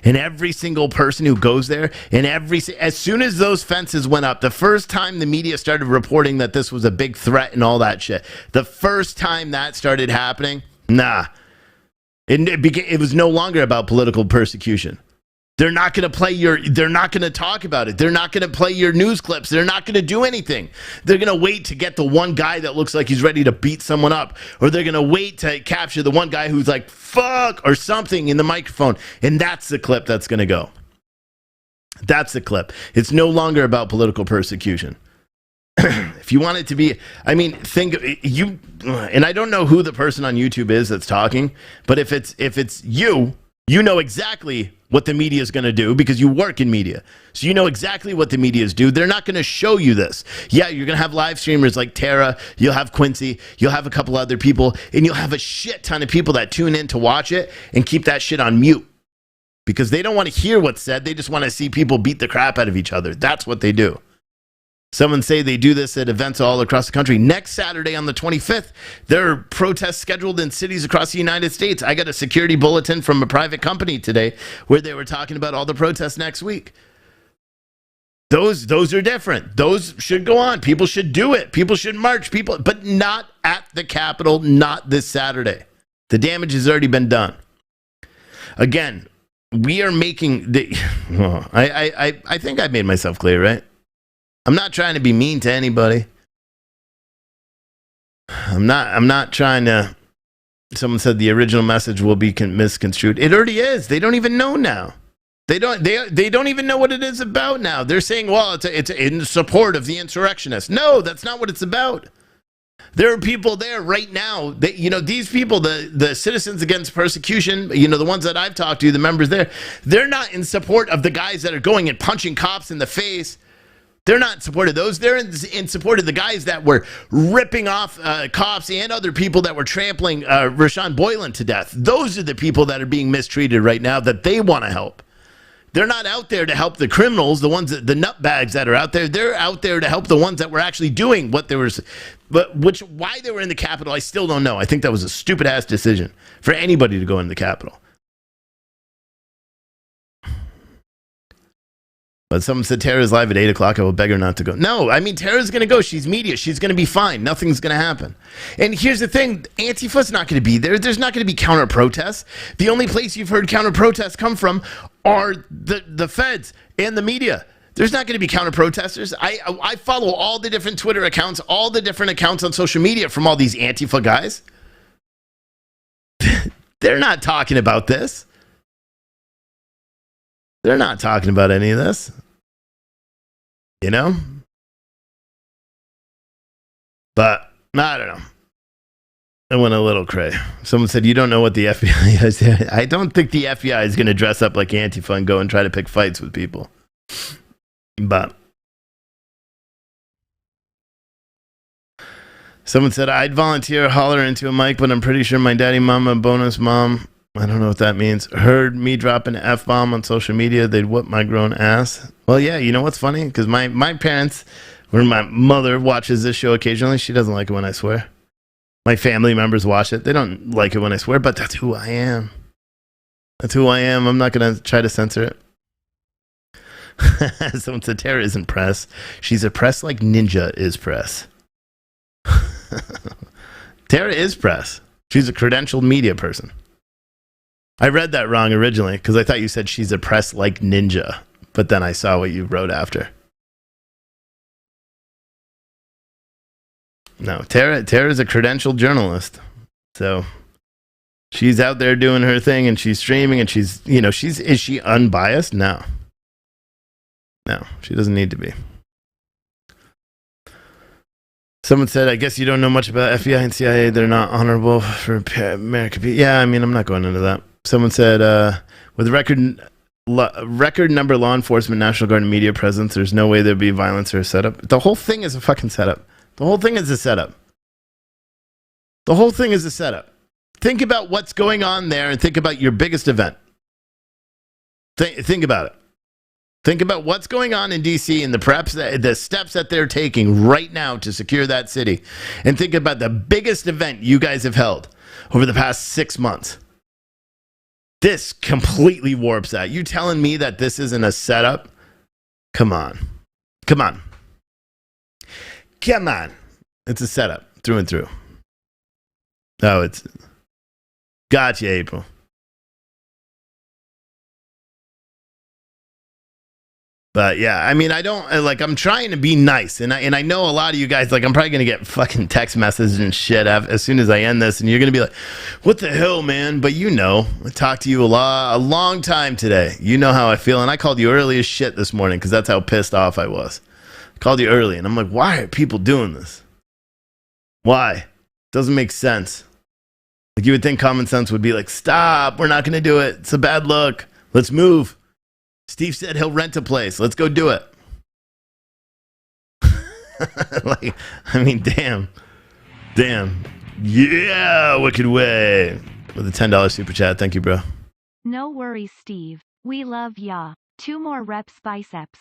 And every single person who goes there, and as soon as those fences went up, the first time the media started reporting that this was a big threat and all that shit, the first time that started happening, it was no longer about political persecution. They're not going to they're not going to talk about it. They're not going to play your news clips. They're not going to do anything. They're going to wait to get the one guy that looks like he's ready to beat someone up. Or they're going to wait to capture the one guy who's like, fuck, or something in the microphone. And that's the clip that's going to go. That's the clip. It's no longer about political persecution. If you want it to be, I mean, and I don't know who the person on YouTube is that's talking, but if it's you know exactly what the media is going to do because you work in media. So you know exactly what the medias do. They're not going to show you this. Yeah, you're going to have live streamers like Tara, you'll have Quincy, you'll have a couple other people, and you'll have a shit ton of people that tune in to watch it and keep that shit on mute because they don't want to hear what's said. They just want to see people beat the crap out of each other. That's what they do. Someone say they do this at events all across the country. Next Saturday on the 25th, there are protests scheduled in cities across the United States. I got a security bulletin from a private company today where they were talking about all the protests next week. Those are different. Those should go on. People should do it. People should march. But not at the Capitol, not this Saturday. The damage has already been done. Again, we are making I think I've made myself clear, right? I'm not trying to be mean to anybody. I'm not trying to. Someone said the original message will be misconstrued. It already is. They don't even know now. They don't even know what it is about now. They're saying, well, it's in support of the insurrectionists. No, that's not what it's about. There are people there right now that, these people, the Citizens Against Persecution, the ones that I've talked to, the members there, they're not in support of the guys that are going and punching cops in the face. They're not in support of those. They're in support of the guys that were ripping off cops and other people that were trampling Rashawn Boylan to death. Those are the people that are being mistreated right now that they want to help. They're not out there to help the criminals, the nutbags that are out there. They're out there to help the ones that were actually doing what they were. But why they were in the Capitol, I still don't know. I think that was a stupid ass decision for anybody to go in the Capitol. But someone said Tara's live at 8 o'clock. I will beg her not to go. No, I mean, Tara's going to go. She's media. She's going to be fine. Nothing's going to happen. And here's the thing. Antifa's not going to be there. There's not going to be counter-protests. The only place you've heard counter-protests come from are the feds and the media. There's not going to be counter protesters. I follow all the different Twitter accounts, all the different accounts on social media from all these Antifa guys. They're not talking about this. They're not talking about any of this. You know? But, I don't know. I went a little cray. Someone said, you don't know what the FBI is. I don't think the FBI is going to dress up like Antifa and go and try to pick fights with people. But someone said, I'd volunteer holler into a mic, but I'm pretty sure my daddy, mama, bonus mom, I don't know what that means, heard me drop an F-bomb on social media. They'd whoop my grown ass. Well, yeah, you know what's funny? Because my parents, or my mother watches this show occasionally. She doesn't like it when I swear. My family members watch it. They don't like it when I swear, but that's who I am. That's who I am. I'm not going to try to censor it. Someone said Tara isn't press. She's a press like Ninja is press. Tara is press. She's a credentialed media person. I read that wrong originally because I thought you said she's a press like Ninja, but then I saw what you wrote after. No, Tara's a credentialed journalist. So she's out there doing her thing and she's streaming and is she unbiased? No. No, she doesn't need to be. Someone said, I guess you don't know much about FBI and CIA. They're not honorable for American people. Yeah, I mean, I'm not going into that. Someone said, with record number law enforcement, National Guard, and media presence, there's no way there'd be violence or a setup. The whole thing is a fucking setup. The whole thing is a setup. The whole thing is a setup. Think about what's going on there and think about your biggest event. Think about it. Think about what's going on in D.C. and the steps that they're taking right now to secure that city. And think about the biggest event you guys have held over the past 6 months. This completely warps that. You telling me that this isn't a setup? Come on. Come on. Come on. It's a setup through and through. Oh, it's... Gotcha, April. But yeah, I mean, I'm trying to be nice. And I know a lot of you guys, I'm probably going to get fucking text messages and shit as soon as I end this. And you're going to be like, what the hell, man? But I talked to you a long time today. You know how I feel. And I called you early as shit this morning because that's how pissed off I was. I called you early and I'm like, why are people doing this? Why? Doesn't make sense. You would think common sense would be like, stop, we're not going to do it. It's a bad look. Let's move. Steve said he'll rent a place. Let's go do it. Damn. Yeah, wicked way. With a $10 super chat. Thank you, bro. No worries, Steve. We love ya. 2 more reps biceps.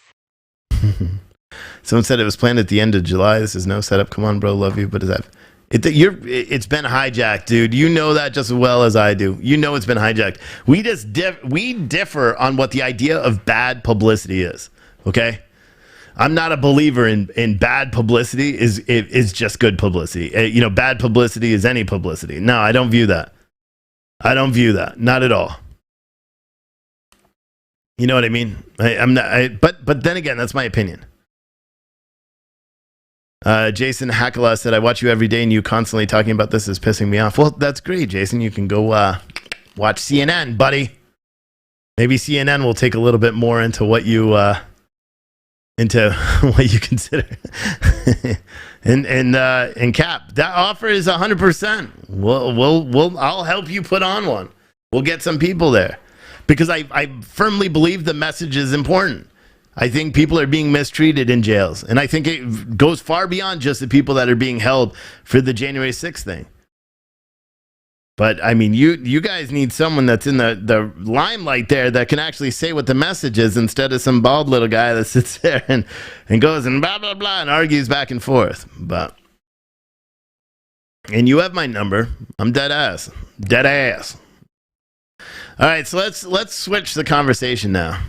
Someone said it was planned at the end of July. This is no setup. Come on, bro. Love you. But is that... It's been hijacked, dude. You know that just as well as I do. You know it's been hijacked. We just we differ on what the idea of bad publicity is. Okay, I'm not a believer in bad publicity is just good publicity. Bad publicity is any publicity. No, I don't view that. I don't view that. Not at all. You know what I mean? I'm not. But then again, that's my opinion. Jason Hackala said, I watch you every day and you constantly talking about this is pissing me off. Well, that's great, Jason. You can go watch CNN, buddy. Maybe CNN will take a little bit more into what you consider. and Cap, that offer is 100%. I'll help you put on one. We'll get some people there because I firmly believe the message is important. I think people are being mistreated in jails. And I think it goes far beyond just the people that are being held for the January 6th thing. But, I mean, you guys need someone that's in the limelight there that can actually say what the message is instead of some bald little guy that sits there and goes and blah, blah, blah and argues back and forth. And you have my number. I'm dead ass. Dead ass. All right, so let's switch the conversation now.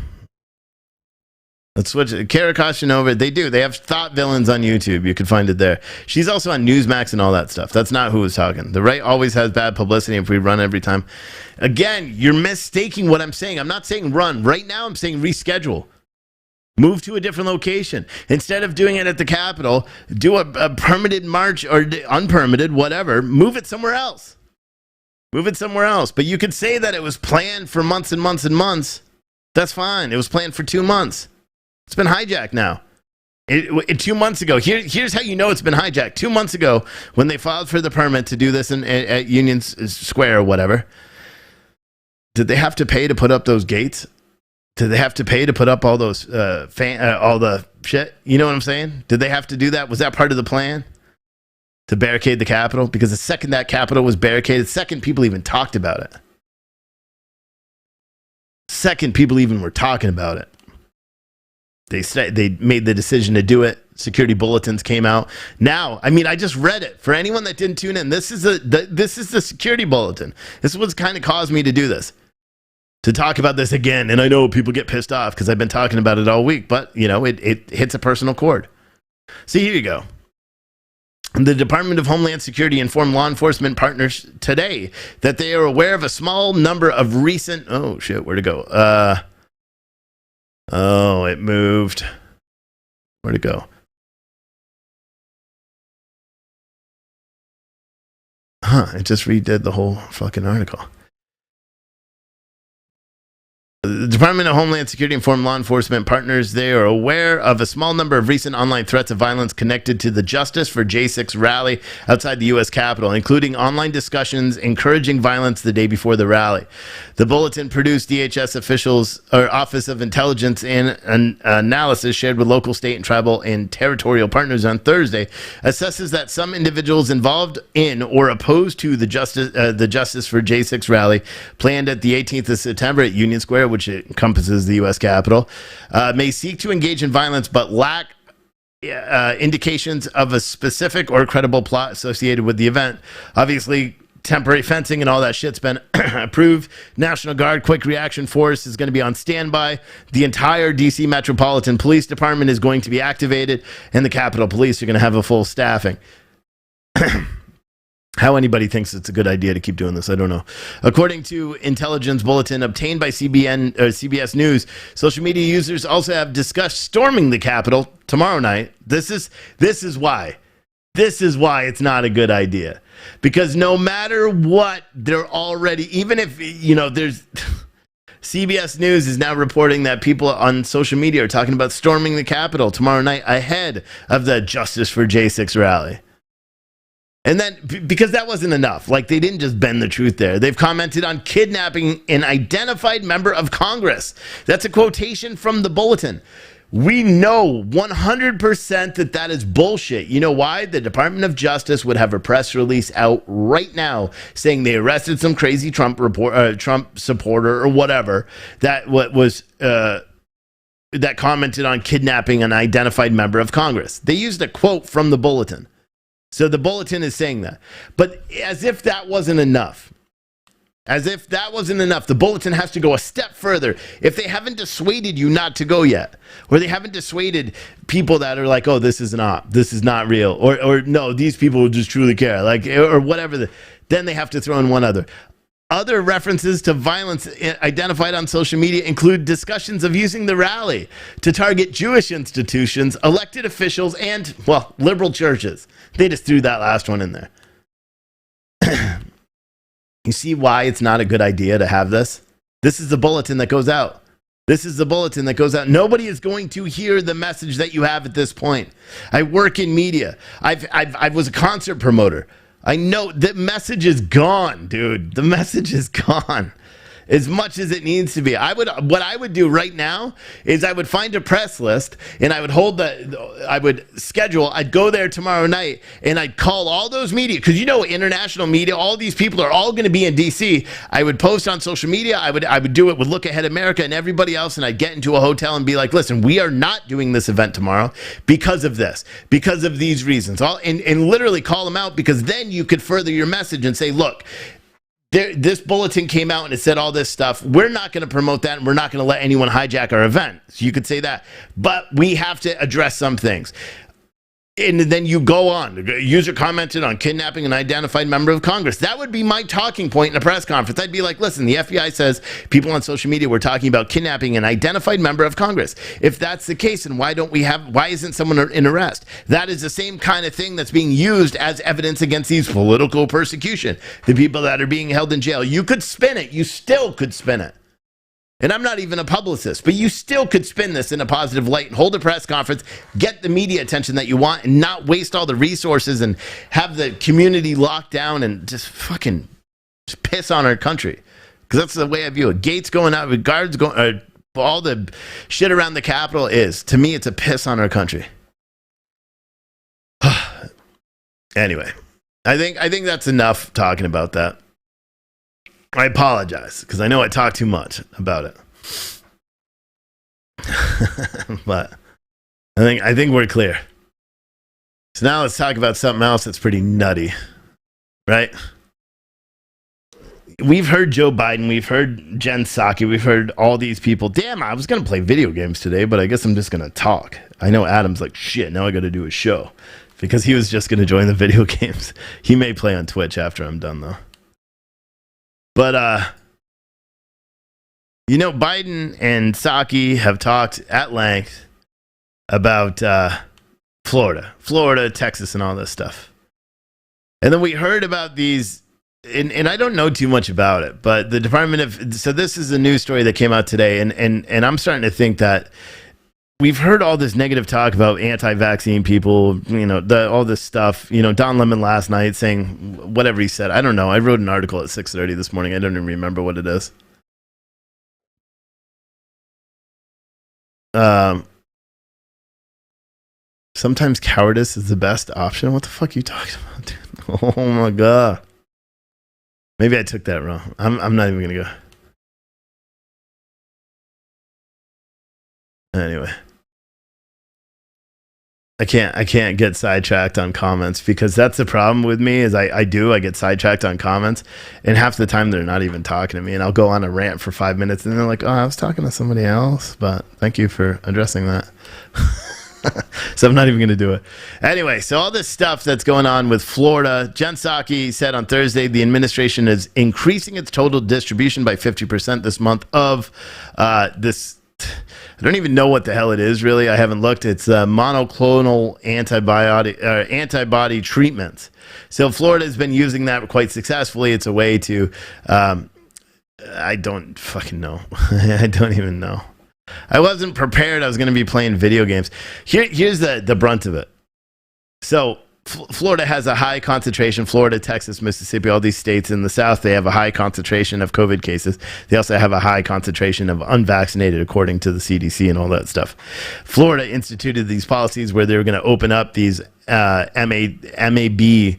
Let's switch it. Kara Koshinova, they have Thought Villains on YouTube. You can find it there. She's also on Newsmax and all that stuff. That's not who was talking. The right always has bad publicity if we run every time. Again, you're mistaking what I'm saying. I'm not saying run. Right now, I'm saying reschedule. Move to a different location. Instead of doing it at the Capitol, do a permitted march or unpermitted, whatever. Move it somewhere else. Move it somewhere else. But you could say that it was planned for months and months and months. That's fine. It was planned for 2 months. It's been hijacked now. 2 months ago, here's how you know it's been hijacked. 2 months ago, when they filed for the permit to do this at Union Square or whatever, did they have to pay to put up those gates? Did they have to pay to put up all those all the shit? You know what I'm saying? Did they have to do that? Was that part of the plan to barricade the Capitol? Because the second that Capitol was barricaded, second people even talked about it. Second people even were talking about it. They made the decision to do it. Security bulletins came out. Now, I mean, I just read it. For anyone that didn't tune in, this is the security bulletin. This is what's kind of caused me to do this. To talk about this again, and I know people get pissed off because I've been talking about it all week, but, you know, it hits a personal chord. So here you go. The Department of Homeland Security informed law enforcement partners today that they are aware of a small number of recent... Oh, shit, where'd it go? Oh, it moved. Where'd it go? It just redid the whole fucking article. The Department of Homeland Security informed law enforcement partners they are aware of a small number of recent online threats of violence connected to the Justice for J6 rally outside the U.S. Capitol, including online discussions encouraging violence the day before the rally. The bulletin produced DHS officials or Office of Intelligence and Analysis shared with local, state, and tribal and territorial partners on Thursday assesses that some individuals involved in or opposed to the Justice for J6 rally planned at the 18th of September at Union Square, which encompasses the U.S. Capitol, may seek to engage in violence but lack indications of a specific or credible plot associated with the event. Obviously, temporary fencing and all that shit's been approved. National Guard Quick Reaction Force is going to be on standby. The entire D.C. Metropolitan Police Department is going to be activated, and the Capitol Police are going to have a full staffing. How anybody thinks it's a good idea to keep doing this, I don't know. According to intelligence bulletin obtained by CBS News, social media users also have discussed storming the Capitol tomorrow night. This is why. This is why it's not a good idea. Because no matter what, they're already, even if, you know, there's... CBS News is now reporting that people on social media are talking about storming the Capitol tomorrow night ahead of the Justice for J6 rally. And then, because that wasn't enough, like they didn't just bend the truth there. They've commented on kidnapping an identified member of Congress. That's a quotation from the bulletin. We know 100% that is bullshit. You know why? The Department of Justice would have a press release out right now saying they arrested some crazy Trump supporter or whatever that commented on kidnapping an identified member of Congress. They used a quote from the bulletin. So the bulletin is saying that. But as if that wasn't enough. The bulletin has to go a step further. If they haven't dissuaded you not to go yet, or they haven't dissuaded people that are like, oh, this is not real, or no, these people just truly care, like, or whatever, then they have to throw in one other. Other references to violence identified on social media include discussions of using the rally to target Jewish institutions, elected officials, and, well, liberal churches. They just threw that last one in there. You see why it's not a good idea to have this? This is the bulletin that goes out. Nobody is going to hear the message that you have at this point. I work in media. I was a concert promoter. I know the message is gone, dude. The message is gone. As much as it needs to be. What I would do right now is I would find a press list and I'd go there tomorrow night and I'd call all those media, because you know, international media, all these people are all going to be in DC. I would post on social media. I would do it with Look Ahead America and everybody else, and I'd get into a hotel and be like, listen, we are not doing this event tomorrow because of this, because of these reasons. And literally call them out, because then you could further your message and say, look, this bulletin came out and it said all this stuff. We're not going to promote that, and we're not going to let anyone hijack our event. So you could say that. But we have to address some things. And then you go on. User commented on kidnapping an identified member of Congress. That would be my talking point in a press conference. I'd be like, listen, the FBI says people on social media were talking about kidnapping an identified member of Congress. If that's the case, then why isn't someone in arrest? That is the same kind of thing that's being used as evidence against these political persecution. The people that are being held in jail. You could spin it. You still could spin it. And I'm not even a publicist, but you still could spin this in a positive light and hold a press conference, get the media attention that you want, and not waste all the resources and have the community locked down and just fucking just piss on our country. Because that's the way I view it. Gates going out with guards going, all the shit around the Capitol is, to me, it's a piss on our country. Anyway, I think that's enough talking about that. I apologize because I know I talk too much about it. But I think we're clear. So now let's talk about something else that's pretty nutty, right? We've heard Joe Biden, we've heard Jen Psaki, we've heard all these people. Damn, I was going to play video games today, but I guess I'm just going to talk. I know Adam's like, shit, now I got to do a show because he was just going to join the video games. He may play on Twitch after I'm done though. But, Biden and Psaki have talked at length about Florida, Texas, and all this stuff. And then we heard about these, and I don't know too much about it, but the so this is a news story that came out today, and I'm starting to think that we've heard all this negative talk about anti-vaccine people, all this stuff. Don Lemon last night saying whatever he said. I don't know. I wrote an article at 6:30 this morning. I don't even remember what it is. Sometimes cowardice is the best option. What the fuck are you talking about, dude? Oh my God. Maybe I took that wrong. I'm not even going to go. Anyway. I can't get sidetracked on comments because that's the problem with me is I get sidetracked on comments and half the time they're not even talking to me and I'll go on a rant for 5 minutes and they're like, oh, I was talking to somebody else, but thank you for addressing that. So I'm not even going to do it. Anyway, so all this stuff that's going on with Florida, Jen Psaki said on Thursday the administration is increasing its total distribution by 50% this month of this. I don't even know what the hell it is, really. I haven't looked. It's monoclonal antibody treatments. So Florida has been using that quite successfully. It's a way to, I don't fucking know. I don't even know. I wasn't prepared. I was going to be playing video games. Here's the brunt of it. So Florida has a high concentration. Florida, Texas, Mississippi, all these states in the South, they have a high concentration of COVID cases. They also have a high concentration of unvaccinated, according to the CDC and all that stuff. Florida instituted these policies where they were going to open up these MAB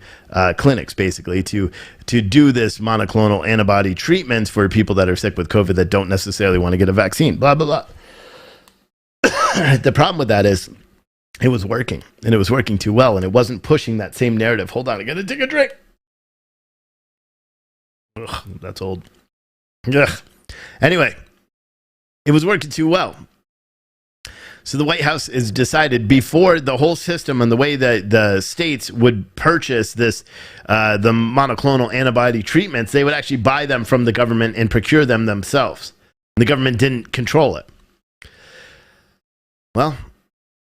clinics, basically, to do this monoclonal antibody treatments for people that are sick with COVID that don't necessarily want to get a vaccine, blah, blah, blah. The problem with that is it was working, and it was working too well, and it wasn't pushing that same narrative. Hold on, I gotta take a drink. Ugh, that's old. Ugh. Anyway, it was working too well. So the White House has decided before the whole system and the way that the states would purchase this, the monoclonal antibody treatments, they would actually buy them from the government and procure them themselves. And the government didn't control it. Well,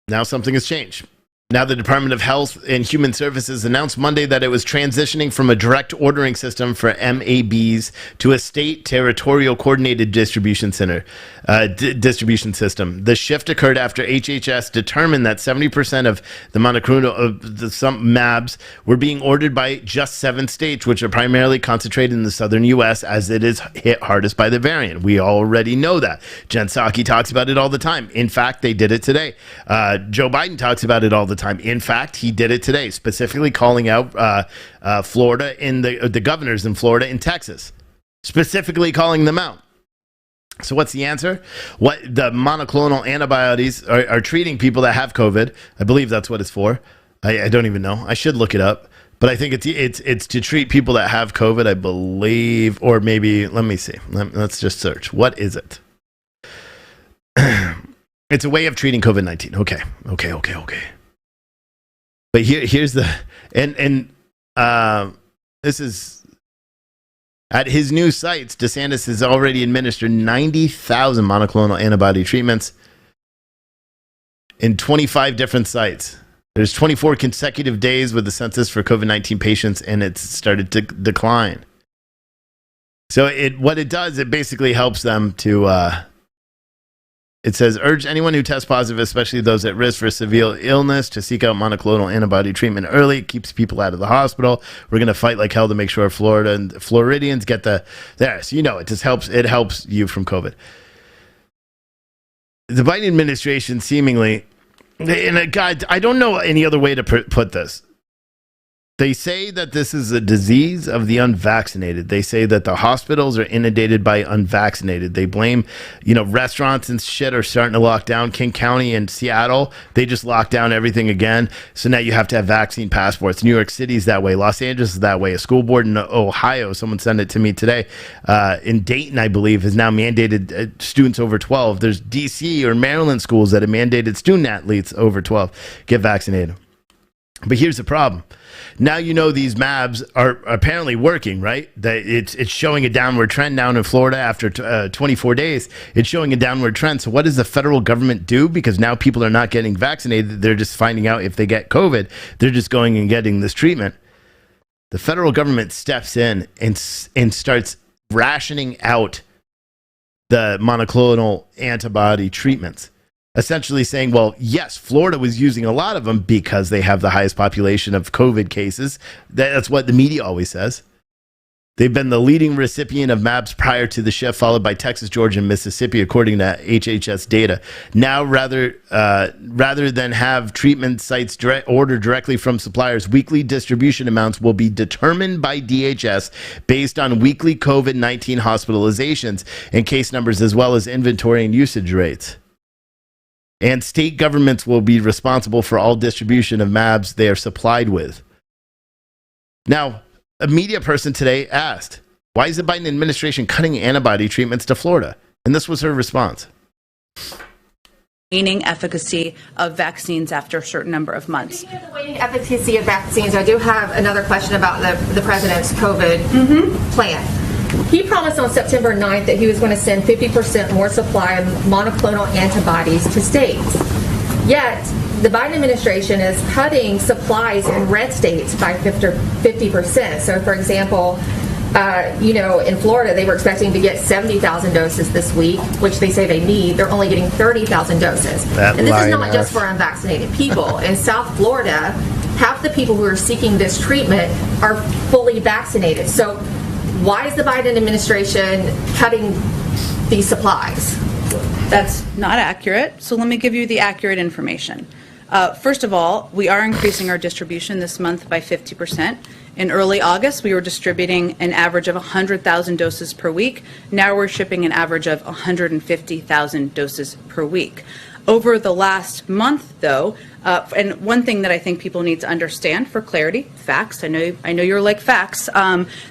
now something has changed. Now the Department of Health and Human Services announced Monday that it was transitioning from a direct ordering system for MABs to a state territorial coordinated distribution system. The shift occurred after HHS determined that 70% of the monoclonal some MABs were being ordered by just 7 states, which are primarily concentrated in the southern U.S. as it is hit hardest by the variant. We already know that. Jen Psaki talks about it all the time. In fact, they did it today. Joe Biden talks about it all the time. In fact, he did it today, specifically calling out Florida and the governors in Florida and Texas, specifically calling them out. So what's the answer? What the monoclonal antibodies are treating people that have COVID. I believe that's what it's for. I don't even know. I should look it up. But I think it's to treat people that have COVID, I believe, or maybe, let me see. Let's just search. What is it? It's a way of treating COVID-19. Okay. But here's the this is at his new sites. DeSantis has already administered 90,000 monoclonal antibody treatments in 25 different sites. There's 24 consecutive days with the census for COVID-19 patients, and it's started to decline. So what it does, it basically helps them to, it says, urge anyone who tests positive, especially those at risk for severe illness, to seek out monoclonal antibody treatment early. It keeps people out of the hospital. We're going to fight like hell to make sure Florida and Floridians get there. So, it just helps. It helps you from COVID. The Biden administration seemingly, and God, I don't know any other way to put this. They say that this is a disease of the unvaccinated. They say that the hospitals are inundated by unvaccinated. They blame, restaurants and shit are starting to lock down. King County and Seattle, they just locked down everything again. So now you have to have vaccine passports. New York City's that way. Los Angeles is that way. A school board in Ohio, someone sent it to me today, in Dayton, I believe, has now mandated students over 12. There's DC or Maryland schools that have mandated student athletes over 12 get vaccinated. But here's the problem. Now these MABs are apparently working, right? That it's showing a downward trend down in Florida after 24 days. It's showing a downward trend. So what does the federal government do? Because now people are not getting vaccinated. They're just finding out if they get COVID. They're just going and getting this treatment. The federal government steps in and starts rationing out the monoclonal antibody treatments. Essentially saying, well, yes, Florida was using a lot of them because they have the highest population of COVID cases. That's what the media always says. They've been the leading recipient of MABs prior to the shift, followed by Texas, Georgia, and Mississippi, according to HHS data. Now, rather than have treatment sites ordered directly from suppliers, weekly distribution amounts will be determined by DHS based on weekly COVID-19 hospitalizations and case numbers, as well as inventory and usage rates. And state governments will be responsible for all distribution of MABs they are supplied with. Now, a media person today asked, why is the Biden administration cutting antibody treatments to Florida? And this was her response. Waning efficacy of vaccines after a certain number of months. Speaking of the waning efficacy of vaccines, I do have another question about the president's COVID plan. He promised on September 9th that he was going to send 50% more supply of monoclonal antibodies to states. Yet, the Biden administration is cutting supplies in red states by 50%. So, for example, in Florida, they were expecting to get 70,000 doses this week, which they say they need. They're only getting 30,000 doses. And this is not just for unvaccinated people. In South Florida, half the people who are seeking this treatment are fully vaccinated. So why is the Biden administration cutting these supplies? That's not accurate. So let me give you the accurate information. First of all, we are increasing our distribution this month by 50%. In early August, we were distributing an average of 100,000 doses per week. Now we're shipping an average of 150,000 doses per week. Over the last month, though, and one thing that I think people need to understand for clarity, facts, I know you're like facts,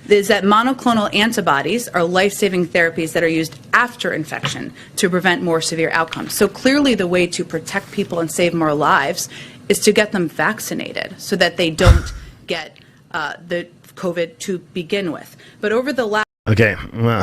is that monoclonal antibodies are life-saving therapies that are used after infection to prevent more severe outcomes. So clearly the way to protect people and save more lives is to get them vaccinated so that they don't get the COVID to begin with. But over the last Okay, well,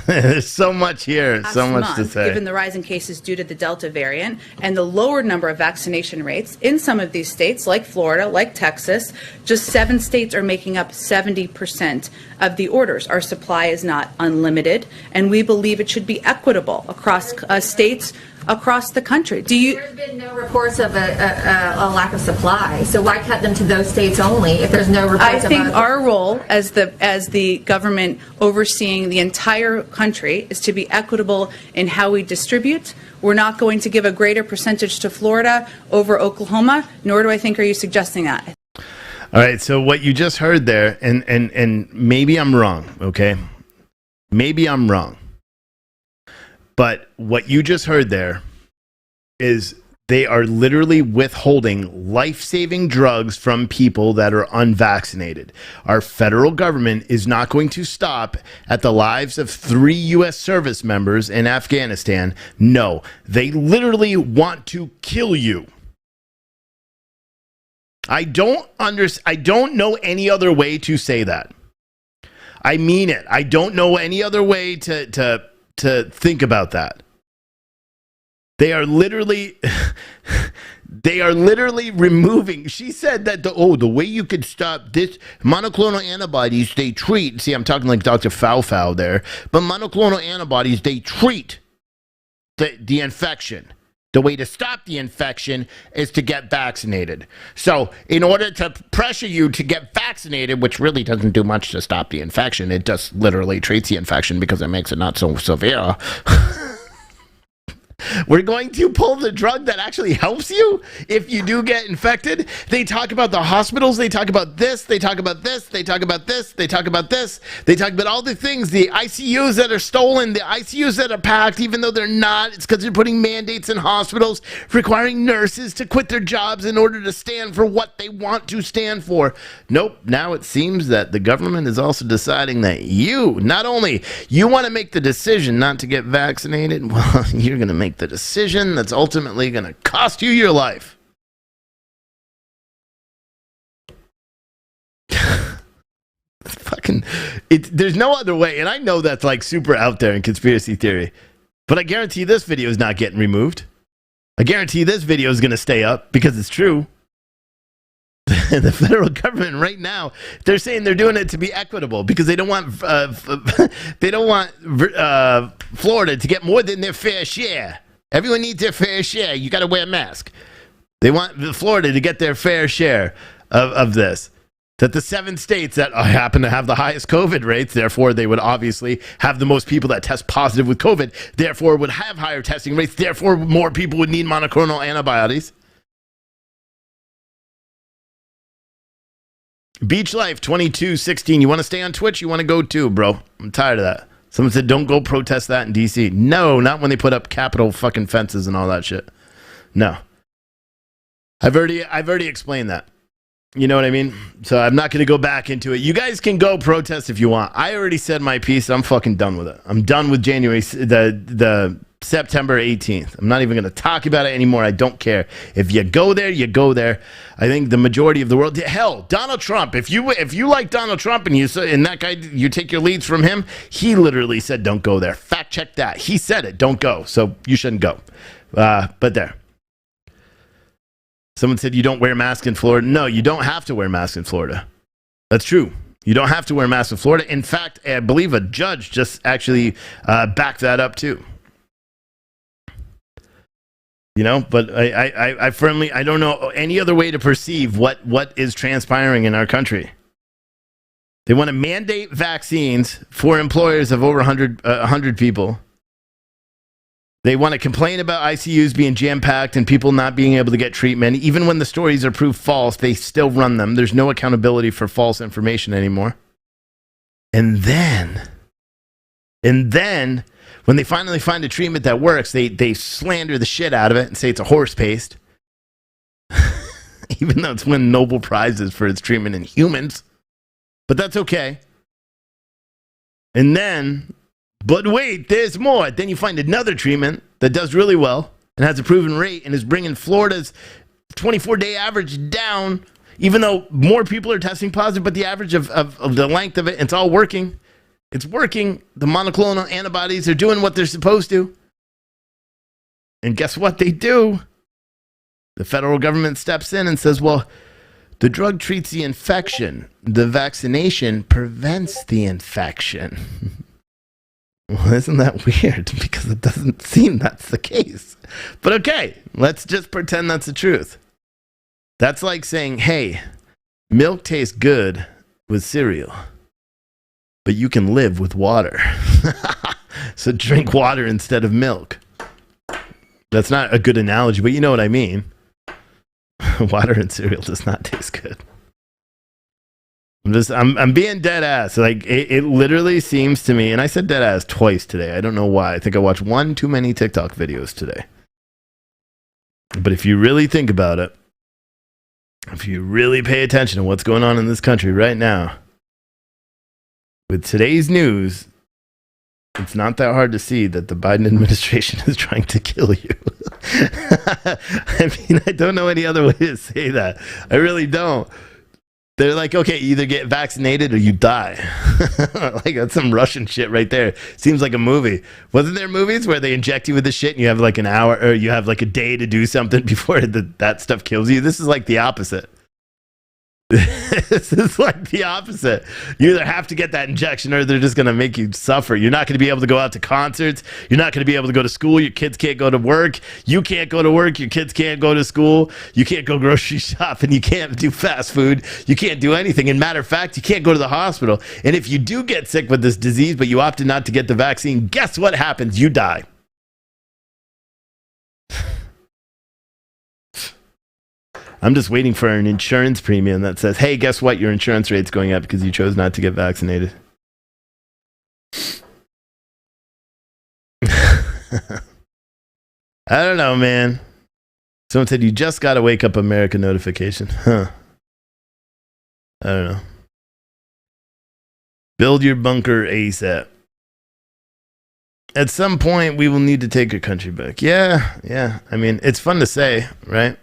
there's so much here, so much to say. Given the rise in cases due to the Delta variant and the lower number of vaccination rates in some of these states, like Florida, like Texas, just 7 states are making up 70% of the orders. Our supply is not unlimited, and we believe it should be equitable across states across the country. There's been no reports of a lack of supply, so why cut them to those states only if there's no reports? I think our role as the government overseeing the entire country is to be equitable in how we distribute. We're not going to give a greater percentage to Florida over Oklahoma, nor do I think are you suggesting that. All right, so what you just heard there, and maybe I'm wrong, okay? Maybe I'm wrong. But what you just heard there is they are literally withholding life-saving drugs from people that are unvaccinated. Our federal government is not going to stop at the lives of 3 U.S. service members in Afghanistan. No, they literally want to kill you. I don't know any other way to say that. I mean it. I don't know any other way to think about that. They are literally removing. She said that the way you could stop this monoclonal antibodies, they treat. See, I'm talking like Dr. Fow there, but monoclonal antibodies, they treat the infection. The way to stop the infection is to get vaccinated. So in order to pressure you to get vaccinated, which really doesn't do much to stop the infection, it just literally treats the infection because it makes it not so severe. We're going to pull the drug that actually helps you if you do get infected. They talk about the hospitals. They talk about this. They talk about this. They talk about this. They talk about this. They talk about all the things, the ICUs that are stolen, the ICUs that are packed, even though they're not. It's because they're putting mandates in hospitals requiring nurses to quit their jobs in order to stand for what they want to stand for. Nope. Now it seems that the government is also deciding that not only you want to make the decision not to get vaccinated, well, you're going to make the decision that's ultimately going to cost you your life. There's no other way, and I know that's like super out there in conspiracy theory, but I guarantee this video is not getting removed. I guarantee this video is going to stay up because it's true. The federal government right now, they're saying they're doing it to be equitable because they don't want Florida to get more than their fair share. Everyone needs their fair share. You got to wear a mask. They want Florida to get their fair share of this. That the 7 states that happen to have the highest COVID rates, therefore they would obviously have the most people that test positive with COVID, therefore would have higher testing rates, therefore more people would need monoclonal antibodies. Beach Life 2216. You want to stay on Twitch? You want to go too, bro? I'm tired of that. Someone said, don't go protest that in DC. No, not when they put up Capitol fucking fences and all that shit. No. I've already explained that. You know what I mean? So I'm not going to go back into it. You guys can go protest if you want. I already said my piece. I'm fucking done with it. I'm done with January, the September 18th. I'm not even going to talk about it anymore. I don't care. If you go there, you go there. I think the majority of the world, hell, Donald Trump, if you like Donald Trump and that guy, you take your leads from him, he literally said, don't go there. Fact check that. He said it, don't go. So you shouldn't go. But there. Someone said you don't wear masks in Florida. No, you don't have to wear masks in Florida. That's true. You don't have to wear masks in Florida. In fact, I believe a judge just actually backed that up too. You know, but I firmly, I don't know any other way to perceive what is transpiring in our country. They want to mandate vaccines for employers of over 100 people. They want to complain about ICUs being jam-packed and people not being able to get treatment. Even when the stories are proved false, they still run them. There's no accountability for false information anymore. And then, when they finally find a treatment that works, they slander the shit out of it and say it's a horse paste. Even though it's won Nobel Prizes for its treatment in humans. But that's okay. And then, but wait, there's more. Then you find another treatment that does really well and has a proven rate and is bringing Florida's 24-day average down, even though more people are testing positive, but the average of the length of it, it's all working. It's working. The monoclonal antibodies are doing what they're supposed to. And guess what they do? The federal government steps in and says, well, the drug treats the infection. The vaccination prevents the infection. Well, isn't that weird? Because it doesn't seem that's the case. But okay, let's just pretend that's the truth. That's like saying, hey, milk tastes good with cereal, but you can live with water. So drink water instead of milk. That's not a good analogy, but you know what I mean. Water and cereal does not taste good. I'm being dead ass. Like it literally seems to me, and I said dead ass twice today. I don't know why. I think I watched one too many TikTok videos today. But if you really think about it, if you really pay attention to what's going on in this country right now, with today's news, it's not that hard to see that the Biden administration is trying to kill you. I mean, I don't know any other way to say that. I really don't. They're like, okay, you either get vaccinated or you die. Like, that's some Russian shit right there. Seems like a movie. Wasn't there movies where they inject you with the shit and you have like an hour or you have like a day to do something before that stuff kills you? This is like the opposite. This is like the opposite. You either have to get that injection or they're just going to make you suffer. You're not going to be able to go out to concerts. You're not going to be able to go to school. Your kids can't go to work. You can't go to work. Your kids can't go to school. You can't go grocery shopping. You can't do fast food. You can't do anything. And matter of fact, you can't go to the hospital. And if you do get sick with this disease, but you opted not to get the vaccine, guess what happens? You die. I'm just waiting for an insurance premium that says, hey, guess what? Your insurance rate's going up because you chose not to get vaccinated. I don't know, man. Someone said you just got a Wake Up America notification. Huh. I don't know. Build your bunker ASAP. At some point, we will need to take our country back. Yeah. I mean, it's fun to say, right?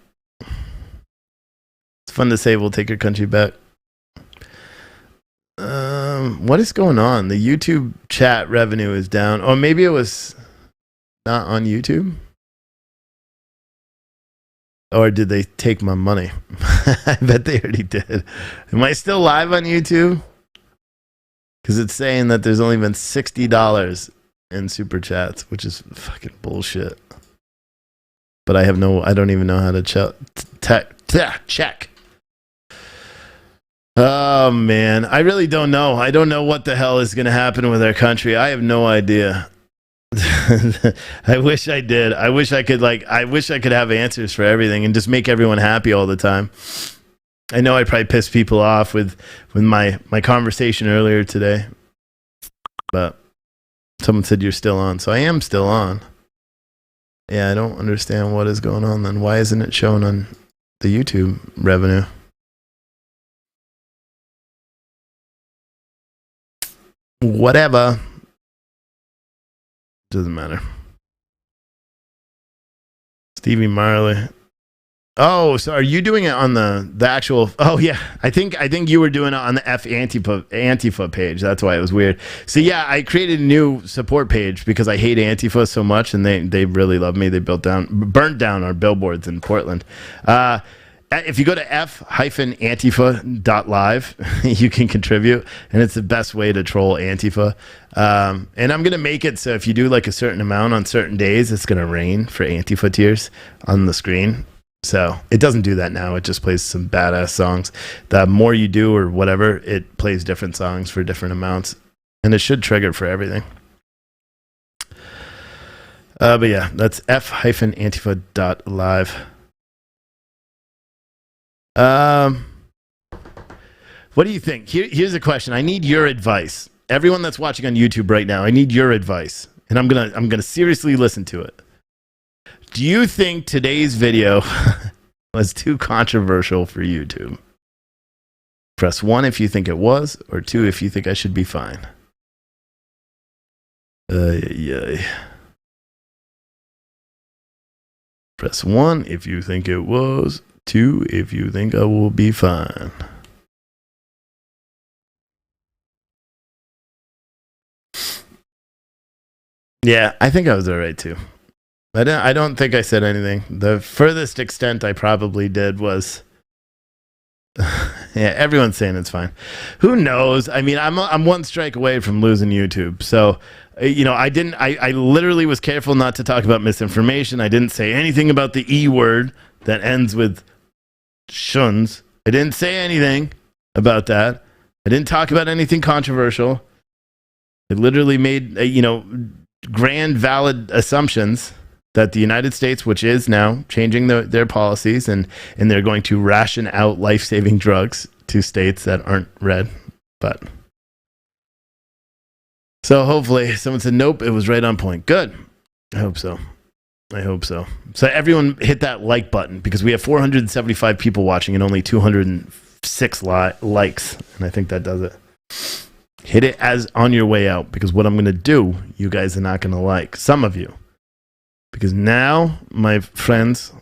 Fun to say we'll take your country back. What is going on? The YouTube chat revenue is down. Or maybe it was not on YouTube. Or did they take my money? I bet they already did. Am I still live on YouTube? Because it's saying that there's only been $60 in super chats, which is fucking bullshit. But I don't even know how to check. Oh, man. I really don't know. I don't know what the hell is going to happen with our country. I have no idea. I wish I did. I wish I could have answers for everything and just make everyone happy all the time. I know I probably pissed people off with my conversation earlier today. But someone said you're still on. So I am still on. Yeah, I don't understand what is going on then. Why isn't it showing on the YouTube revenue? Whatever. Doesn't matter. Stevie Marley. Oh, so are you doing it on the actual? Oh yeah, I think you were doing it on the F Antifa page. That's why it was weird. So yeah, I created a new support page because I hate Antifa so much, and they really love me. They burnt down our billboards in Portland. If you go to f-antifa.live, you can contribute, and it's the best way to troll Antifa. And I'm going to make it so if you do like a certain amount on certain days, it's going to rain for Antifa tears on the screen. So it doesn't do that now. It just plays some badass songs. The more you do or whatever, it plays different songs for different amounts. And it should trigger for everything. But yeah, that's f-antifa.live. What do you think? Here's a question. I need your advice. Everyone that's watching on YouTube right now, I need your advice. And I'm gonna seriously listen to it. Do you think today's video was too controversial for YouTube? Press 1 if you think it was, or 2 if you think I should be fine. Press 1 if you think it was. 2 if you think I will be fine. Yeah, I think I was all right too. I don't think I said anything. The furthest extent I probably did was yeah, everyone's saying it's fine. Who knows? I mean, I'm one strike away from losing YouTube. So, I literally was careful not to talk about misinformation. I didn't say anything about the E word that ends with shuns. I didn't say anything about that. I didn't talk about anything controversial. I literally made, grand valid assumptions that the United States, which is now changing their policies and they're going to ration out life-saving drugs to states that aren't red. But so hopefully someone said, nope, it was right on point. Good. I hope so. So everyone hit that like button because we have 475 people watching and only 206 likes. And I think that does it. Hit it as on your way out because what I'm going to do, you guys are not going to like. Some of you. Because now, my friends,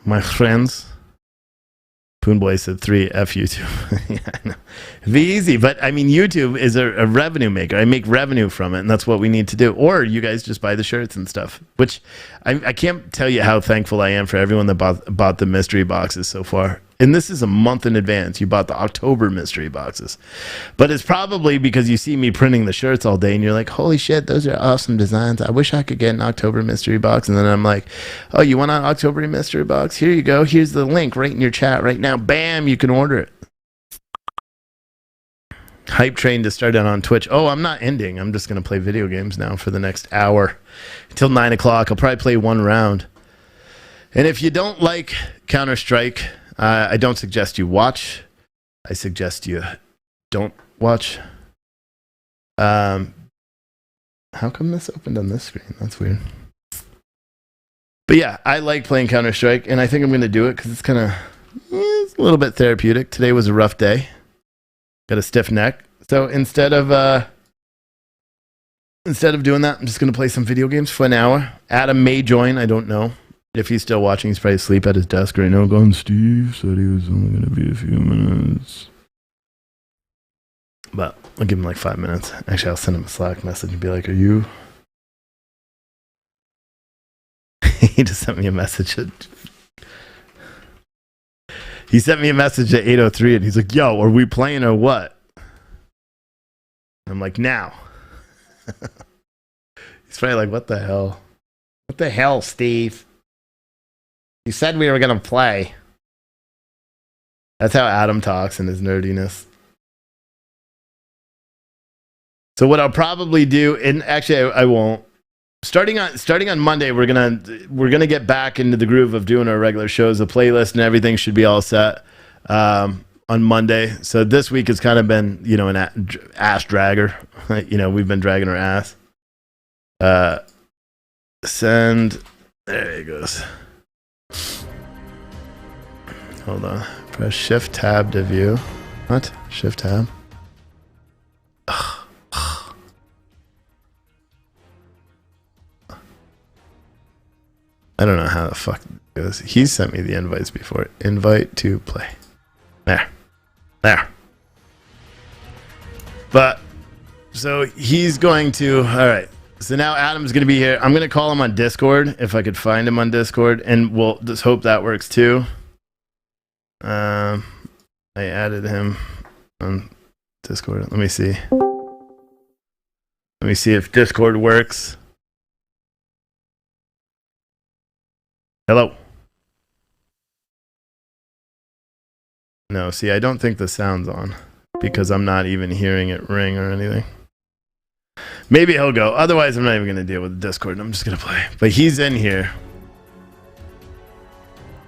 Poonboy said 3, F YouTube. Yeah, I know. It'd be easy, but I mean, YouTube is a revenue maker. I make revenue from it, and that's what we need to do. Or you guys just buy the shirts and stuff, which I can't tell you how thankful I am for everyone that bought the mystery boxes so far. And this is a month in advance. You bought the October mystery boxes. But it's probably because you see me printing the shirts all day and you're like, holy shit, those are awesome designs. I wish I could get an October mystery box. And then I'm like, oh, you want an October mystery box? Here you go. Here's the link right in your chat right now. Bam, you can order it. Hype train to start out on Twitch. Oh, I'm not ending. I'm just going to play video games now for the next hour until 9 o'clock. I'll probably play one round. And if you don't like Counter-Strike, I don't suggest you watch. I suggest you don't watch. How come this opened on this screen? That's weird. But yeah, I like playing Counter-Strike, and I think I'm going to do it because it's kind of it's a little bit therapeutic. Today was a rough day. Got a stiff neck. So instead of doing that, I'm just going to play some video games for an hour. Adam may join. I don't know. If he's still watching, he's probably asleep at his desk right now going, Steve said he was only going to be a few minutes. But I'll give him like 5 minutes. Actually, I'll send him a Slack message and be like, are you... He just sent me a message He sent me a message at 8:03 and he's like, yo, are we playing or what? I'm like, now. He's probably like, what the hell? What the hell, Steve? You said we were going to play. That's how Adam talks in his nerdiness. So what I'll probably do, and actually I won't. Starting on Monday, we're gonna get back into the groove of doing our regular shows. The playlist and everything should be all set on Monday. So this week has kind of been, an ass dragger. We've been dragging our ass. Send. There it goes. Hold on. Press Shift Tab to view. What? Shift Tab? I don't know how the fuck it goes. He sent me the invites before. Invite to play. There. But, so he's going to... Alright. So now Adam's going to be here. I'm going to call him on Discord, if I could find him on Discord. And we'll just hope that works too. I added him on Discord. Let me see. Let me see if Discord works. Hello. No, see, I don't think the sound's on because I'm not even hearing it ring or anything. Maybe he'll go. Otherwise, I'm not even going to deal with Discord. I'm just going to play. But he's in here.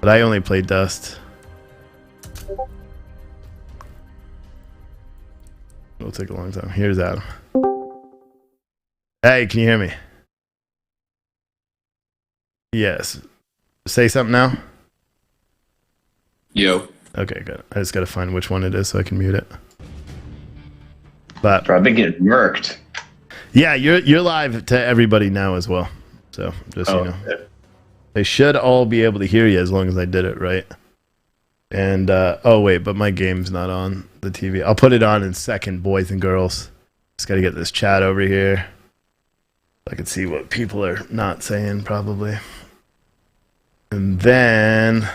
But I only play Dust. It'll take a long time. Here's Adam. Hey, can you hear me? Yes. Say something now? Yo. Okay, good. I just got to find which one it is so I can mute it. But Bro, I've been getting murked. Yeah, you're live to everybody now as well. So just you know. Yeah. They should all be able to hear you as long as I did it right. And oh wait, but my game's not on the TV. I'll put it on in second, boys and girls. Just got to get this chat over here. I can see what people are not saying probably. And then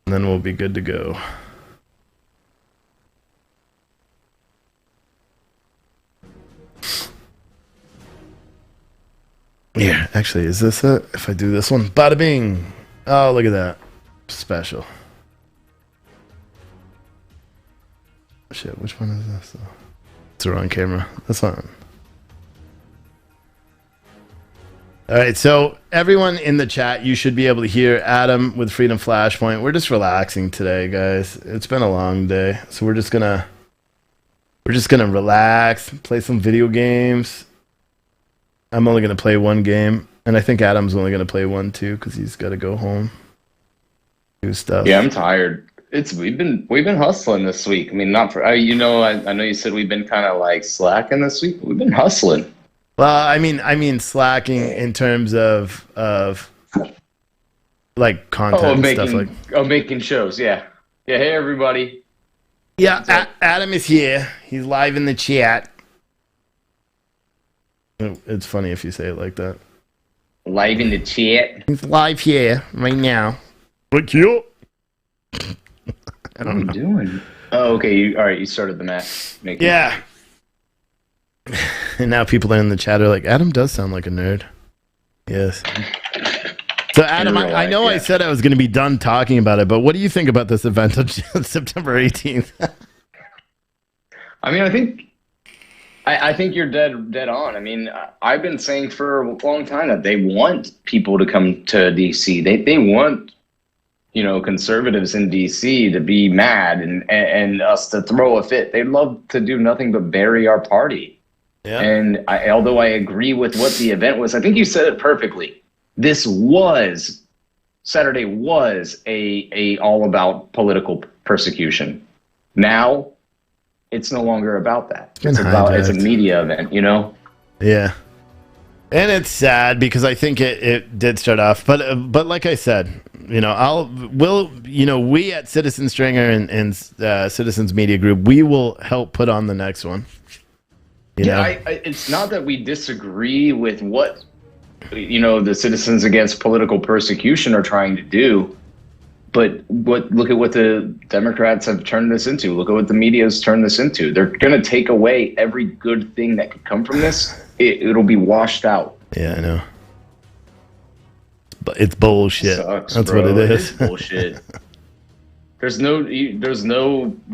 we'll be good to go. Yeah, actually, is this it? If I do this one, bada bing. Oh, look at that. Special. Shit, which one is this? It's the wrong camera. That's on. All right, so everyone in the chat, you should be able to hear Adam with Freedom Flashpoint. We're just relaxing today, guys. It's been a long day, so we're just gonna relax, play some video games. I'm only gonna play one game, and I think Adam's only gonna play one too because he's got to go home, do stuff. Yeah, I'm tired. We've been hustling this week. I mean, not for I know you said we've been kind of like slacking this week. But we've been hustling. Well, I mean slacking in terms of like content and stuff like. making shows. Yeah. Yeah. Hey, everybody. Yeah, Adam is here. He's live in the chat. It's funny if you say it like that. Live in the chat. He's live here right now. What you? What are you doing? Oh, okay. All right. You started the match. Yeah. And now people in the chat are like, Adam does sound like a nerd. Yes. So, Adam, I know I said I was going to be done talking about it, but what do you think about this event on September 18th? I mean, I think you're dead on. I mean, I've been saying for a long time that they want people to come to DC. They want, conservatives in DC to be mad and us to throw a fit. They'd love to do nothing but bury our party. Yeah. And although I agree with what the event was, I think you said it perfectly. Saturday was a all about political persecution. Now it's no longer about that. It's a media event, Yeah. And it's sad because I think it did start off, but like I said, we at Citizen Stringer and Citizens Media Group, we will help put on the next one. It's not that we disagree with what the Citizens Against Political Persecution are trying to do, but look at what the Democrats have turned this into. Look at what the media has turned this into. They're going to take away every good thing that could come from this. It'll be washed out. Yeah, I know. But it's bullshit. Sucks, That's bro. what it is. It is bullshit. There's no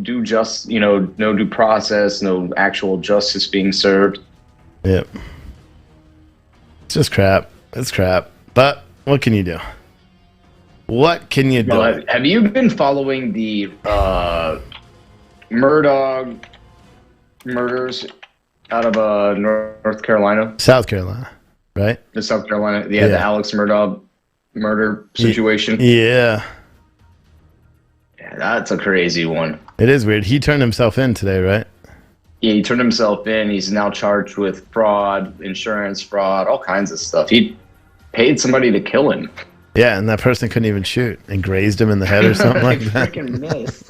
due process, no actual justice being served. Yep. It's just crap. It's crap. But what can you do? What can you do? Well, have you been following the Murdaugh murders out of North Carolina? South Carolina, right? The South Carolina, the Alex Murdaugh murder situation. Yeah. Yeah, that's a crazy one. It is weird. He turned himself in today, right? Yeah, he turned himself in. He's now charged with fraud, insurance fraud, all kinds of stuff. He paid somebody to kill him. Yeah, and that person couldn't even shoot and grazed him in the head or something like that. Freaking missed.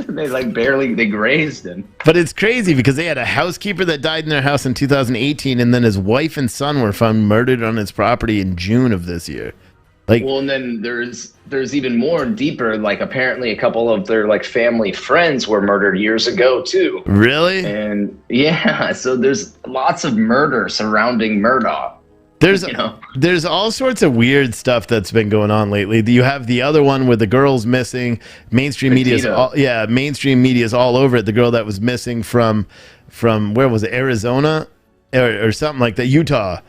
They grazed him. But it's crazy because they had a housekeeper that died in their house in 2018, and then his wife and son were found murdered on his property in June of this year. Well, and then there's even more deeper. Like apparently, a couple of their family friends were murdered years ago too. Really? And yeah, so there's lots of murder surrounding Murdaugh. There's all sorts of weird stuff that's been going on lately. You have the other one where the girl's missing. Mainstream media is all over it. The girl that was missing from where was it? Arizona or something like that. Utah.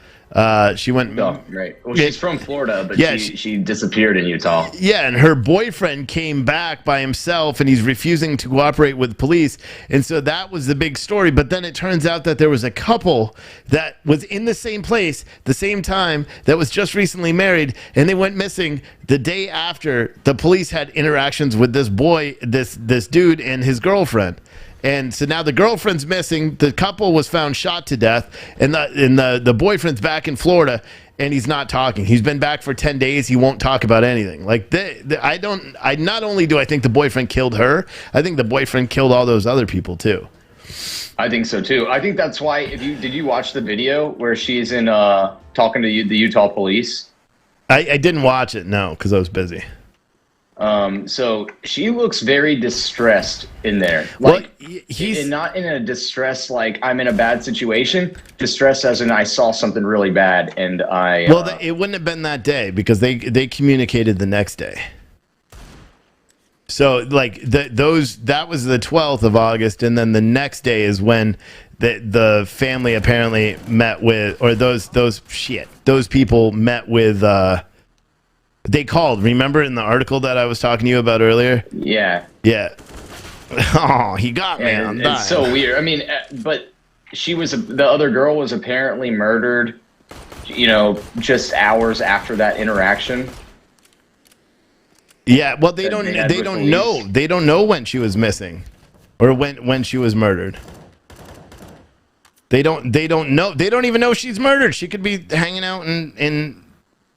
She went. Oh, right. Well, she's from Florida, but she disappeared in Utah. Yeah, and her boyfriend came back by himself, and he's refusing to cooperate with police. And so that was the big story. But then it turns out that there was a couple that was in the same place, the same time, that was just recently married, and they went missing the day after the police had interactions with this boy, this dude, and his girlfriend. And so now the girlfriend's missing. The couple was found shot to death, and the boyfriend's back in Florida, and he's not talking. He's been back for 10 days. He won't talk about anything. Not only do I think the boyfriend killed her, I think the boyfriend killed all those other people too. I think so too. I think that's why. Did you watch the video where she's in talking to the Utah police? I didn't watch it, no, because I was busy. So she looks very distressed in there. He's not in a distress like I'm in a bad situation. Distress as in I saw something really bad and I. It wouldn't have been that day because they communicated the next day. So that was the 12th of August, and then the next day is when the family apparently met with, or those people met with. They called. Remember in the article that I was talking to you about earlier? Yeah. Yeah. Oh, he got me. It's so weird. I mean, but the other girl was apparently murdered, just hours after that interaction. Yeah. Well, they don't know. They don't know when she was missing, or when she was murdered. They don't know. They don't even know she's murdered. She could be hanging out in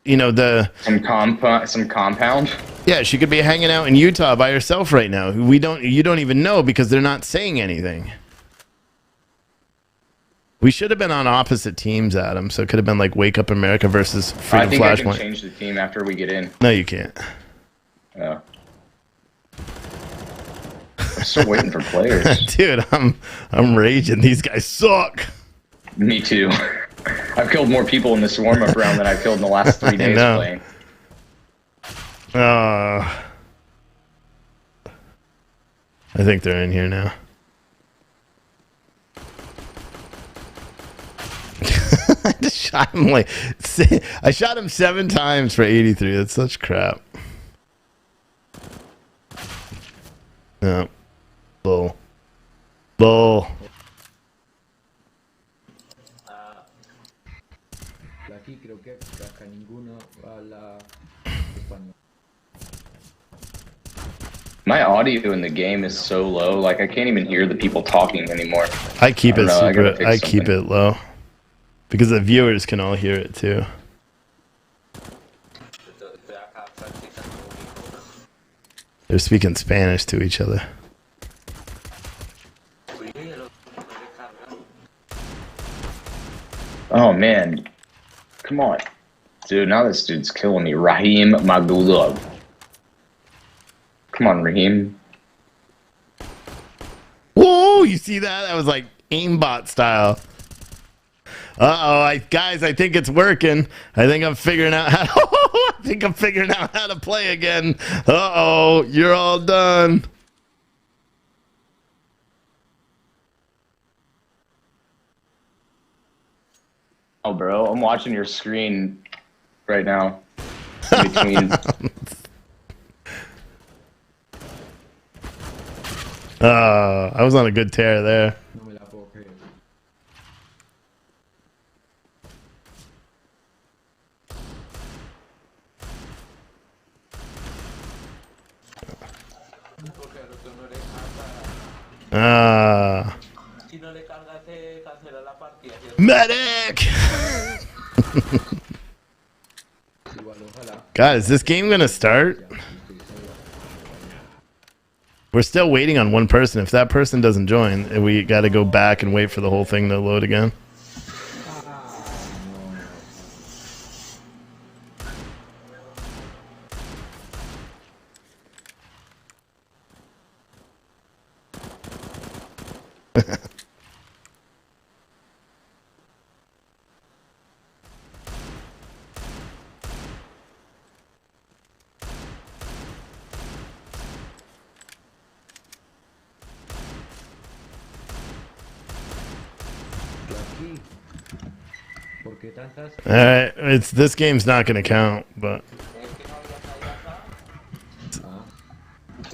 some compound. Yeah, she could be hanging out in Utah by herself right now. You don't even know because they're not saying anything. We should have been on opposite teams, Adam. So it could have been like Wake Up America versus Freedom I think I Flashpoint. can change the team after we get in. No, you can't. Oh. I'm still waiting for players. Dude, I'm raging. These guys suck. Me too. I've killed more people in this warm-up round than I've killed in the last 3 days know. playing. I think they're in here now. I just shot him I shot him 7 times for 83. That's such crap. No. Bull. Aquí creo que acá ninguno habla español. My audio in the game is so low, like I can't even hear the people talking anymore. I keep it I gotta super. fix I keep something. it low because the viewers can all hear it too. They're speaking Spanish to each other. Oh man, come on, dude! Now this dude's killing me. Raheem Magulov. Come on, Raheem. Whoa! You see that? That was like aimbot style. Guys, I think it's working. I think I'm figuring out how. I think I'm figuring out how to play again. You're all done. Oh, bro, I'm watching your screen right now. Between. I was on a good tear there. No me la puedo creer. Medic! Igual, ojalá. God, is this game gonna start? We're still waiting on one person. If that person doesn't join, we got to go back and wait for the whole thing to load again. Aquí. ¿Por qué tantas? All right, this game's not gonna count, but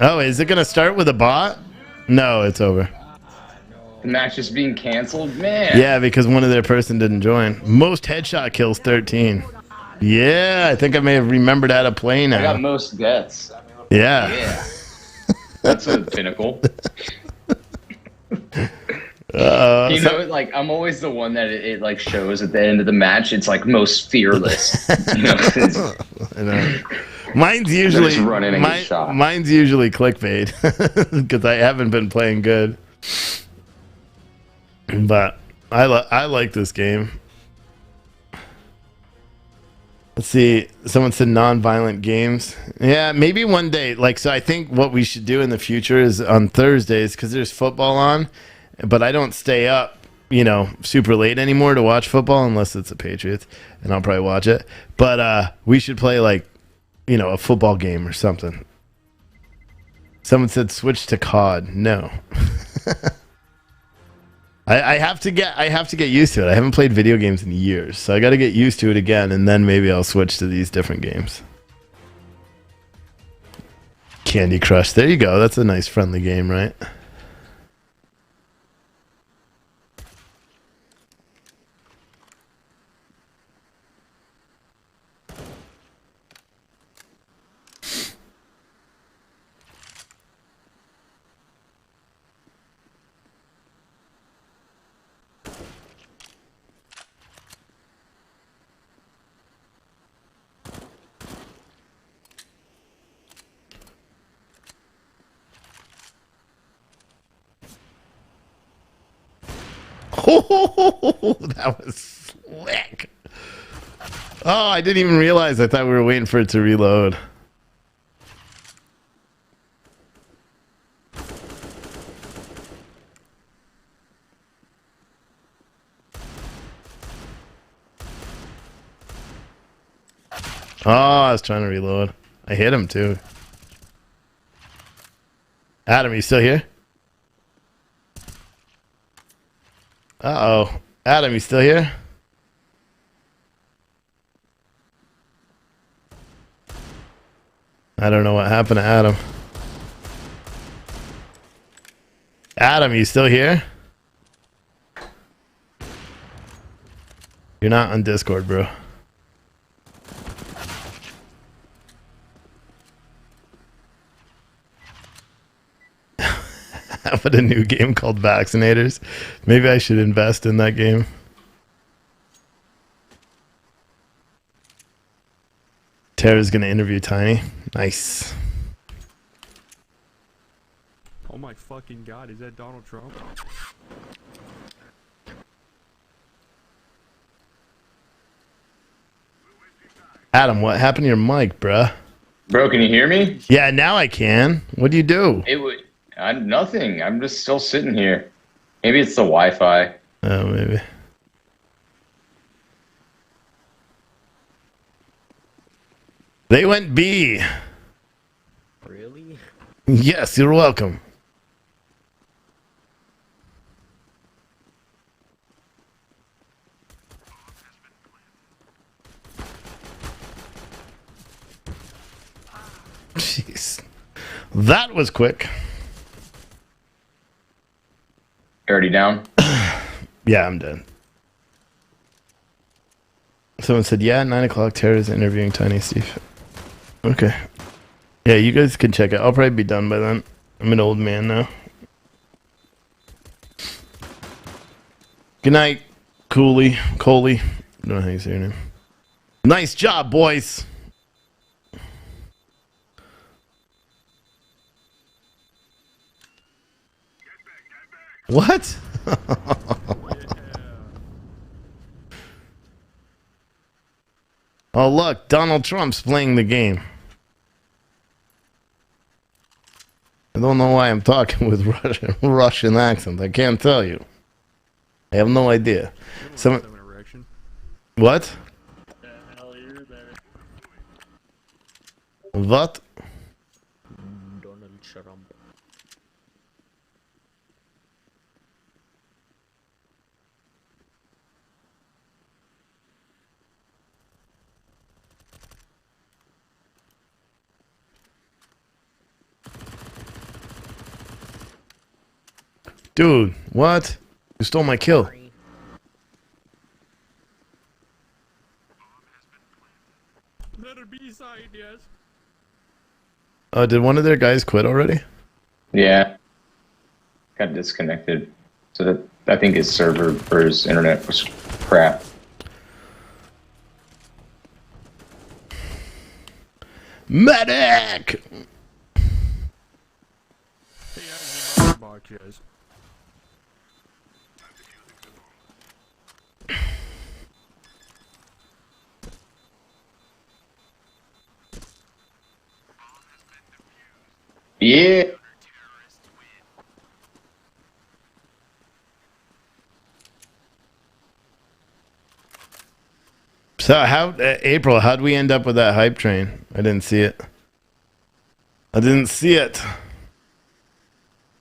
oh, is it gonna start with a bot? No, it's over. The match is being canceled, man. Yeah, because one of their person didn't join. Most headshot kills 13. Yeah, I think I may have remembered how to play I got now. most deaths. Yeah. Yeah. That's a pinnacle. You know, like I'm always the one that it like shows at the end of the match. It's like most fearless. You know, I know. Mine's usually just run in and get shot. Mine's usually clickbait because I haven't been playing good. But I like this game. Let's see. Someone said non-violent games. Yeah, maybe one day. Like, so I think what we should do in the future is on Thursdays, because there's football on, but I don't stay up, super late anymore to watch football unless it's the Patriots, and I'll probably watch it. But we should play like, a football game or something. Someone said switch to COD. No. I have to get used to it. I haven't played video games in years, so I got to get used to it again, and then maybe I'll switch to these different games. Candy Crush. There you go. That's a nice friendly game, right? Oh, that was slick. Oh, I didn't even realize. I thought we were waiting for it to reload. Oh, I was trying to reload. I hit him too. Adam, you still here? Uh-oh. Adam, you still here? I don't know what happened to Adam. Adam, you still here? You're not on Discord, bro. But a new game called Vaccinators. Maybe I should invest in that game. Tara's gonna interview Tiny. Nice. Oh my fucking god, is that Donald Trump? Adam, what happened to your mic, bruh? Bro, can you hear me? Yeah, now I can. What do you do? It would. I'm nothing. I'm just still sitting here. Maybe it's the Wi-Fi. Oh, maybe. They went B. Really? Yes, you're welcome. Jeez. That was quick. Already down? Yeah, I'm dead. Someone said, yeah, 9 o'clock, Tara's interviewing Tiny Steve. Okay. Yeah, you guys can check it. I'll probably be done by then. I'm an old man now. Good night, Coley. I don't know how you say your name. Nice job, boys. What? Oh, look, Donald Trump's playing the game. I don't know why I'm talking with Russian accent. I can't tell you. I have no idea. What? What? Donald Trump. Dude, what? You stole my kill. Letter B side, yes. Did one of their guys quit already? Yeah. Got disconnected. So that I think his server or his internet was crap. Medic! Box, yes. Yeah. So how, April, how'd we end up with that hype train? I didn't see it. I didn't see it.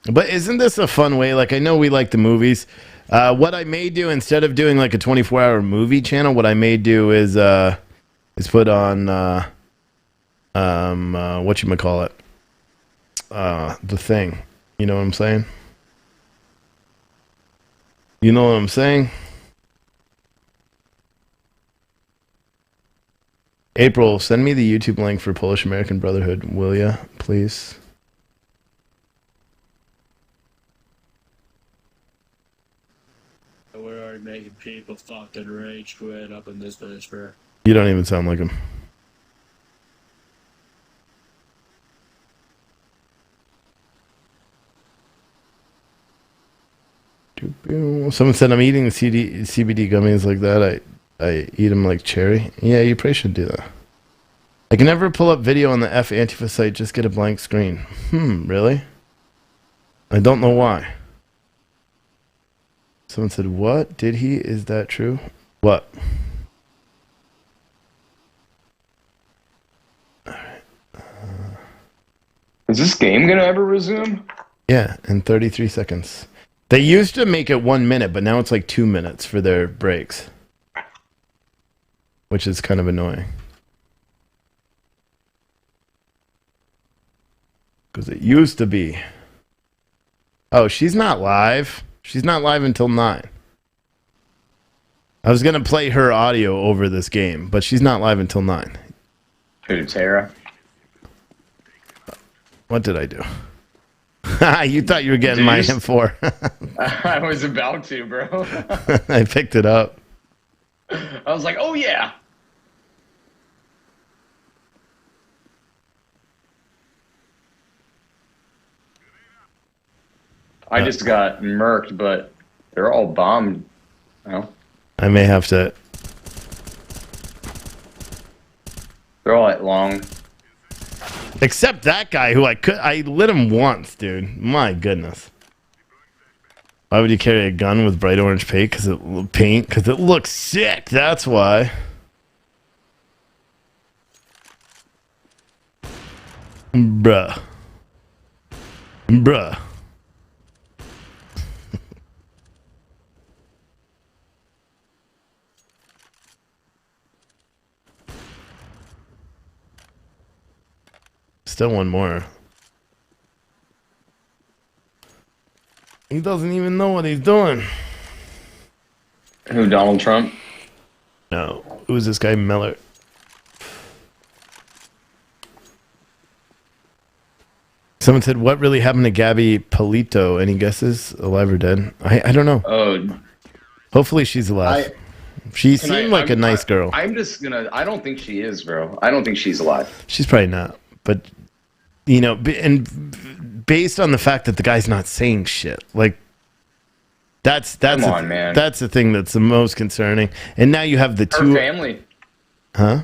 But isn't this a fun way? Like, I know we like the movies. What I may do, instead of doing like a 24-hour movie channel, what I may do is put on, whatchamacallit? The Thing. You know what I'm saying? You know what I'm saying? April, send me the YouTube link for Polish American Brotherhood, will ya, please? We're already making people fucking rage quit up in this bitch, bro. You don't even sound like him. Someone said I'm eating CBD gummies like that. I eat them like cherry. Yeah, you probably should do that. I can never pull up video on the F Antifa site. Just get a blank screen. Really? I don't know why. Someone said, what? Did he? Is that true? What? Is this game gonna ever resume? Yeah, in 33 seconds. They used to make it 1 minute, but now it's like 2 minutes for their breaks. Which is kind of annoying. Because it used to be. Oh, she's not live. She's not live until 9. I was going to play her audio over this game, but she's not live until 9. Who, Tara? What did I do? You thought you were getting my M4. I was about to, bro. I picked it up. I was like, oh yeah. I just got murked, but they're all bombed. Oh. I may have to. They're all at long. Except that guy who I lit him once, dude. My goodness. Why would you carry a gun with bright orange paint? Because it looks sick. That's why. Bruh. Bruh. Still one more. He doesn't even know what he's doing. Who, Donald Trump? No. Who's this guy, Miller? Someone said, what really happened to Gabby Polito? Any guesses? Alive or dead? I don't know. Oh. Hopefully she's alive. She seemed like a nice girl. I'm just gonna... I don't think she is, bro. I don't think she's alive. She's probably not. But, you know, and based on the fact that the guy's not saying shit, like, that's Come on, man. That's the thing that's the most concerning. And now you have the two... Her family. Huh?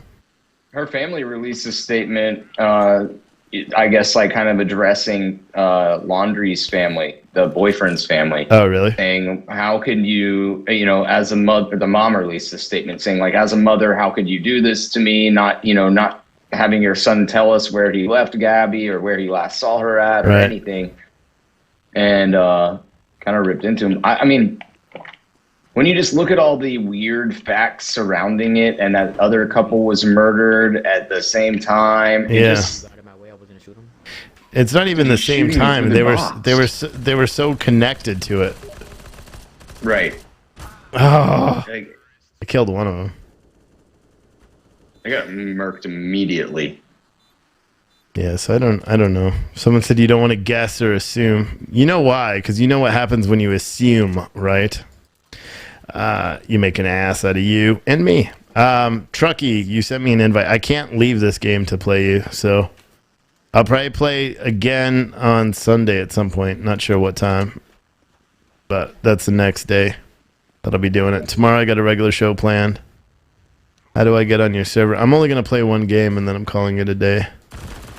Her family released a statement, I guess, like, kind of addressing Laundrie's family, the boyfriend's family. Oh, really? Saying, how could you, you know, as a mother... The mom released a statement saying, like, as a mother, how could you do this to me? Not, you know, not having your son tell us where he left Gabby or where he last saw her at or anything. And kind of ripped into him. I mean, when you just look at all the weird facts surrounding it and that other couple was murdered at the same time. It's not even the same time. They were so connected to it. Right. Oh. I killed one of them. I got murked immediately. Yes, I don't know. Someone said you don't want to guess or assume. You know why? Because you know what happens when you assume, right? You make an ass out of you and me. Truckee, you sent me an invite. I can't leave this game to play you, so I'll probably play again on Sunday at some point. Not sure what time, but that's the next day that I'll be doing it. Tomorrow I got a regular show planned. How do I get on your server? I'm only going to play one game, and then I'm calling it a day.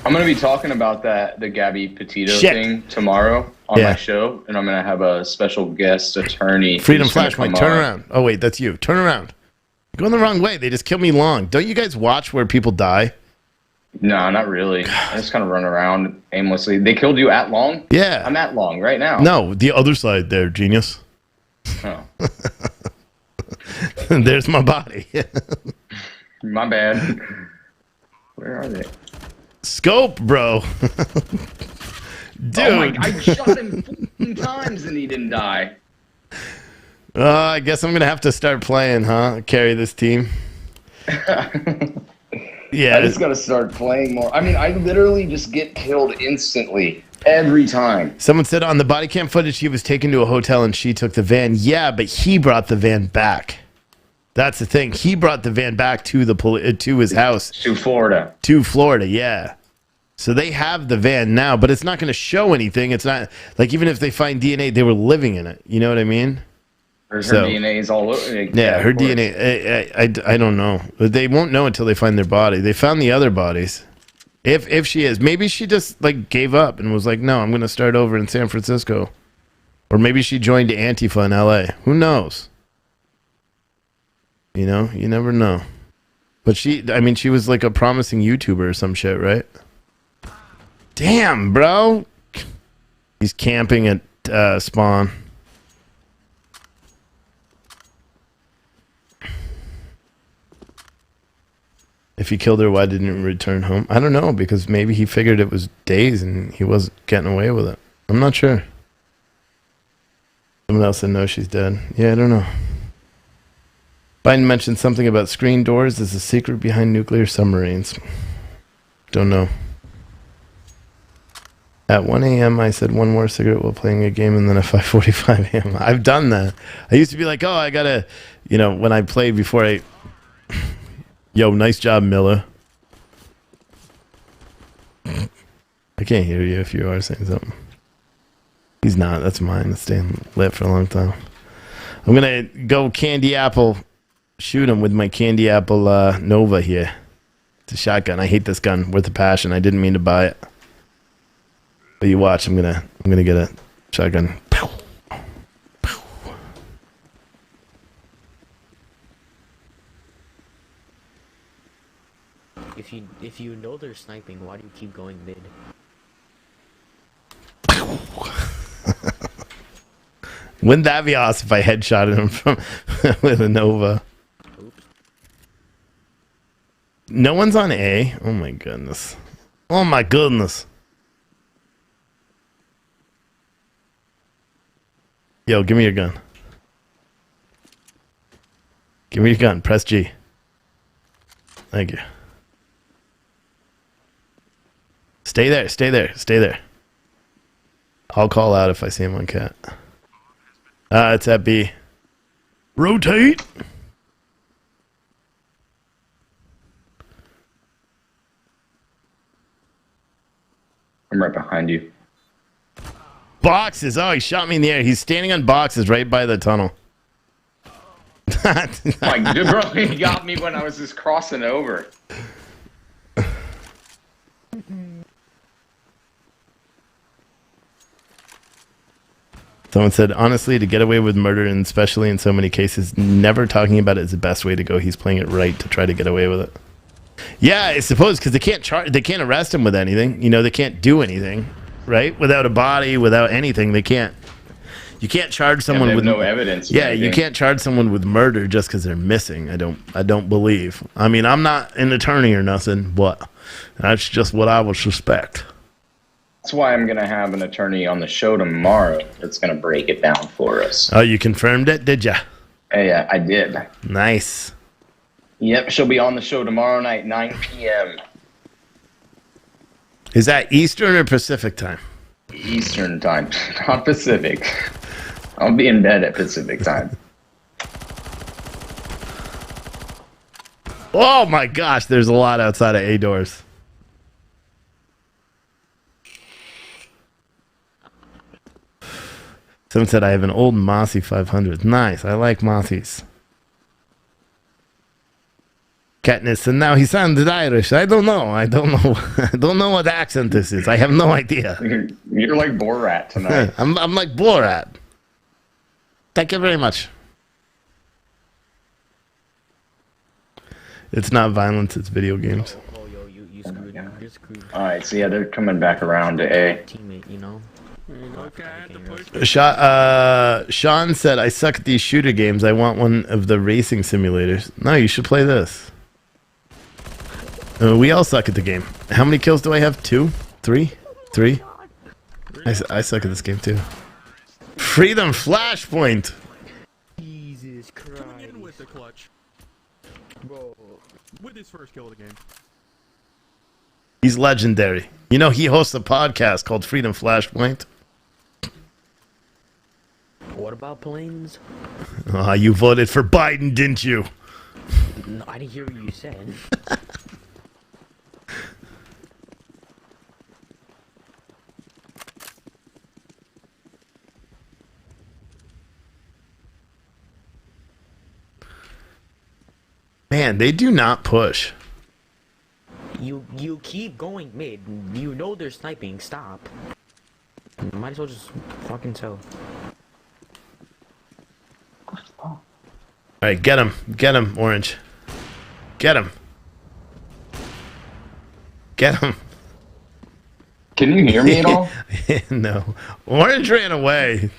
I'm going to be talking about the Gabby Petito thing tomorrow on my show, and I'm going to have a special guest attorney. Freedom Flashpoint, turn around. Oh, wait, that's you. Turn around. You're going the wrong way. They just killed me long. Don't you guys watch where people die? No, not really. I just kind of run around aimlessly. They killed you at Long? Yeah. I'm at Long right now. No, the other side there, genius. Oh. There's my body. My bad. Where are they? Scope, bro. Dude. Oh my, I shot him 14 times and he didn't die. I guess I'm going to have to start playing, huh? Carry this team. Yeah. I just got to start playing more. I mean, I literally just get killed instantly every time. Someone said on the body cam footage he was taken to a hotel and she took the van. Yeah, but he brought the van back. That's the thing. He brought the van back to to his house. To Florida. To Florida, yeah. So they have the van now, but it's not going to show anything. It's not like even if they find DNA, they were living in it. You know what I mean? Her So- DNA is all over. Yeah, her of course. DNA. I don't know. They won't know until they find their body. They found the other bodies. If she is, maybe she just like gave up and was like, no, I'm gonna start over in San Francisco, or maybe she joined Antifa in L.A. Who knows? You know, you never know. But she was like a promising YouTuber or some shit, right? Damn, bro. He's camping at Spawn. If he killed her, why didn't he return home? I don't know, because maybe he figured it was days and he wasn't getting away with it. I'm not sure. Someone else said no, she's dead. Yeah, I don't know. Biden mentioned something about screen doors as a secret behind nuclear submarines. Don't know. At 1 a.m., I said one more cigarette while playing a game, and then at 5:45 a.m. I've done that. I used to be like, oh, I gotta, when I played before I... Yo, nice job, Miller. I can't hear you if you are saying something. He's not. That's mine. It's staying lit for a long time. I'm gonna go candy apple, shoot him with my candy apple Nova here. It's a shotgun. I hate this gun with a passion. I didn't mean to buy it. But you watch. I'm gonna get a shotgun. Pow. Pow. If you know they're sniping, why do you keep going mid? Wouldn't that be awesome if I headshotted him from with a Nova? Oops. No one's on A. Oh my goodness. Oh my goodness. Yo, give me your gun. Give me your gun. Press G. Thank you. Stay there. Stay there. Stay there. I'll call out if I see him on cat. It's at B. Rotate. I'm right behind you. Boxes. Oh, he shot me in the air. He's standing on boxes right by the tunnel. Like, dude, bro, he got me when I was just crossing over. Someone said, honestly, to get away with murder, and especially in so many cases, never talking about it is the best way to go. He's playing it right to try to get away with it. Yeah, I suppose, because they can't arrest him with anything. They can't do anything, right? Without a body, without anything, they can't. You can't charge someone they have with no evidence. Yeah, you can't charge someone with murder just because they're missing. I don't believe. I mean, I'm not an attorney or nothing, but that's just what I would suspect. That's why I'm gonna have an attorney on the show tomorrow that's gonna break it down for us. Oh, you confirmed it, did ya? Yeah, I did. Nice. Yep, she'll be on the show tomorrow night, 9 p.m. Is that Eastern or Pacific time? Eastern time, not Pacific. I'll be in bed at Pacific time. Oh my gosh, there's a lot outside of A doors. Someone said I have an old Mossy 500. Nice, I like Mossies. Katniss, and now he sounded Irish. I don't know. I don't know what accent this is. I have no idea. You're like Borat tonight. I'm like Borat. Thank you very much. It's not violence, it's video games. Oh, yo, you screwed. You're screwed. Alright, so yeah, they're coming back around to A. Teammate, you know. Sean said, I suck at these shooter games. I want one of the racing simulators. No, you should play this. We all suck at the game. How many kills do I have? 2? 3? 3? I suck at this game too. Freedom Flashpoint! Jesus Christ. Coming in with the clutch. Bro. With his first kill of the game. He's legendary. He hosts a podcast called Freedom Flashpoint. What about planes? You voted for Biden, didn't you? No, I didn't hear what you said. Man, they do not push. You keep going mid. You know they're sniping. Stop. Might as well just fucking tell. All right, get him, Orange. Get him. Can you hear me at all? No, Orange ran away.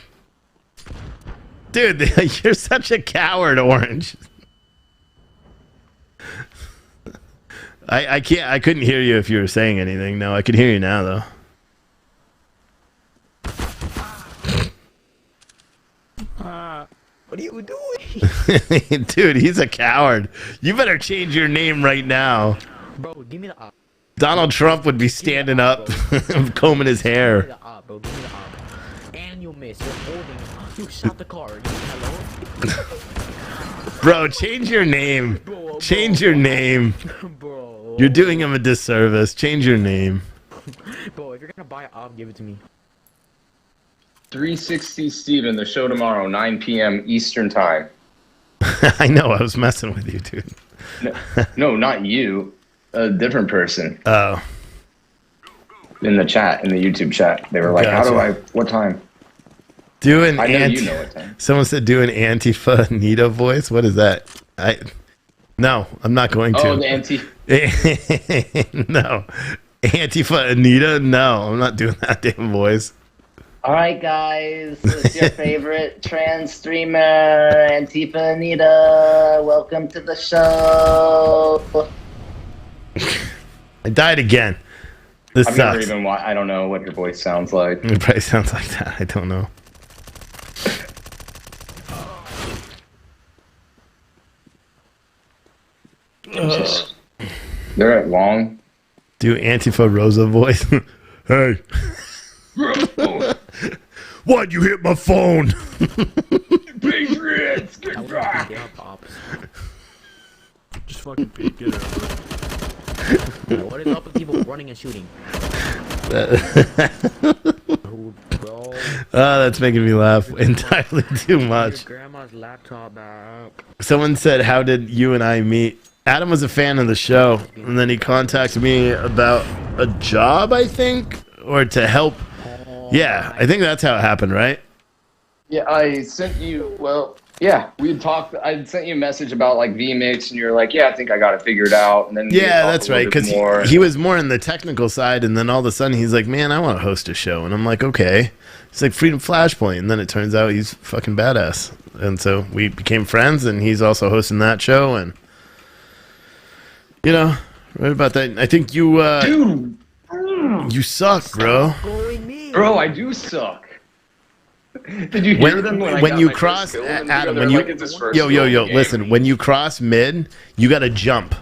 Dude, you're such a coward, Orange. I can't. I couldn't hear you if you were saying anything. No, I can hear you now though. What are you doing? Dude, he's a coward. You better change your name right now. Bro, give me the op. Donald Trump would be standing up, combing his Give me hair. the op, bro. Give me the op. And you missed. You're holding. You shot the card. Hello? Bro, change your name. Change your name. Bro. You're doing him a disservice. Change your name. Bro, if you're gonna buy an op, give it to me. 360 Steven, the show tomorrow, 9 p.m. Eastern Time. I know, I was messing with you, dude. No, not you. A different person. Oh. In the chat, in the YouTube chat. They were like, Gotcha. what time? Do an I know you know what time. Someone said do an Antifa Anita voice. What is that? No, I'm not going to. Oh, the anti. No. Antifa Anita? No, I'm not doing that damn voice. All right, guys, it's your favorite trans streamer, Antifa Anita. Welcome to the show. I died again. This I've sucks. never even I don't know what your voice sounds like. It probably sounds like that. I don't know. They're at long. Do Antifa Rosa voice. Hey. Why'd you hit my phone? Patriots, get back! Just fucking peek it over. What is up with people running and shooting? That's making me laugh entirely too much. Your grandma's laptop back. Someone said, how did you and I meet? Adam was a fan of the show, and then he contacted me about a job, I think, or to help. Yeah, I think that's how it happened, right? Yeah, I sent you, we had talked, I sent you a message about like vMix, and you're like, yeah, I think I got it figured out. And then Yeah, that's right, because he was more in the technical side, and then all of a sudden he's like, man, I want to host a show. And I'm like, okay. He's like, Freedom Flashpoint. And then it turns out he's fucking badass. And so we became friends, and he's also hosting that show, and you know, right about that. I think you, Dude! You suck, bro. Bro, I do suck. Did you hear them when you cross Adam? When you listen. When you cross mid, you got to jump.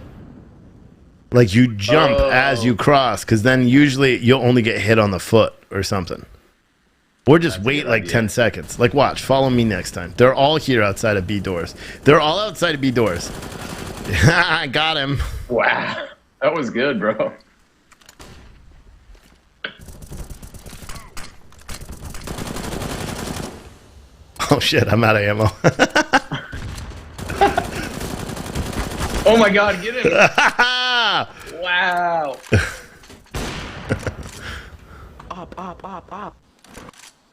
Like you jump as you cross, because then usually you'll only get hit on the foot or something. Or just wait like 10 seconds. Like watch, follow me next time. They're all here outside of B doors. They're all outside of B doors. I got him. Wow, that was good, bro. Oh shit, I'm out of ammo. Oh my god, get him! Wow. Up.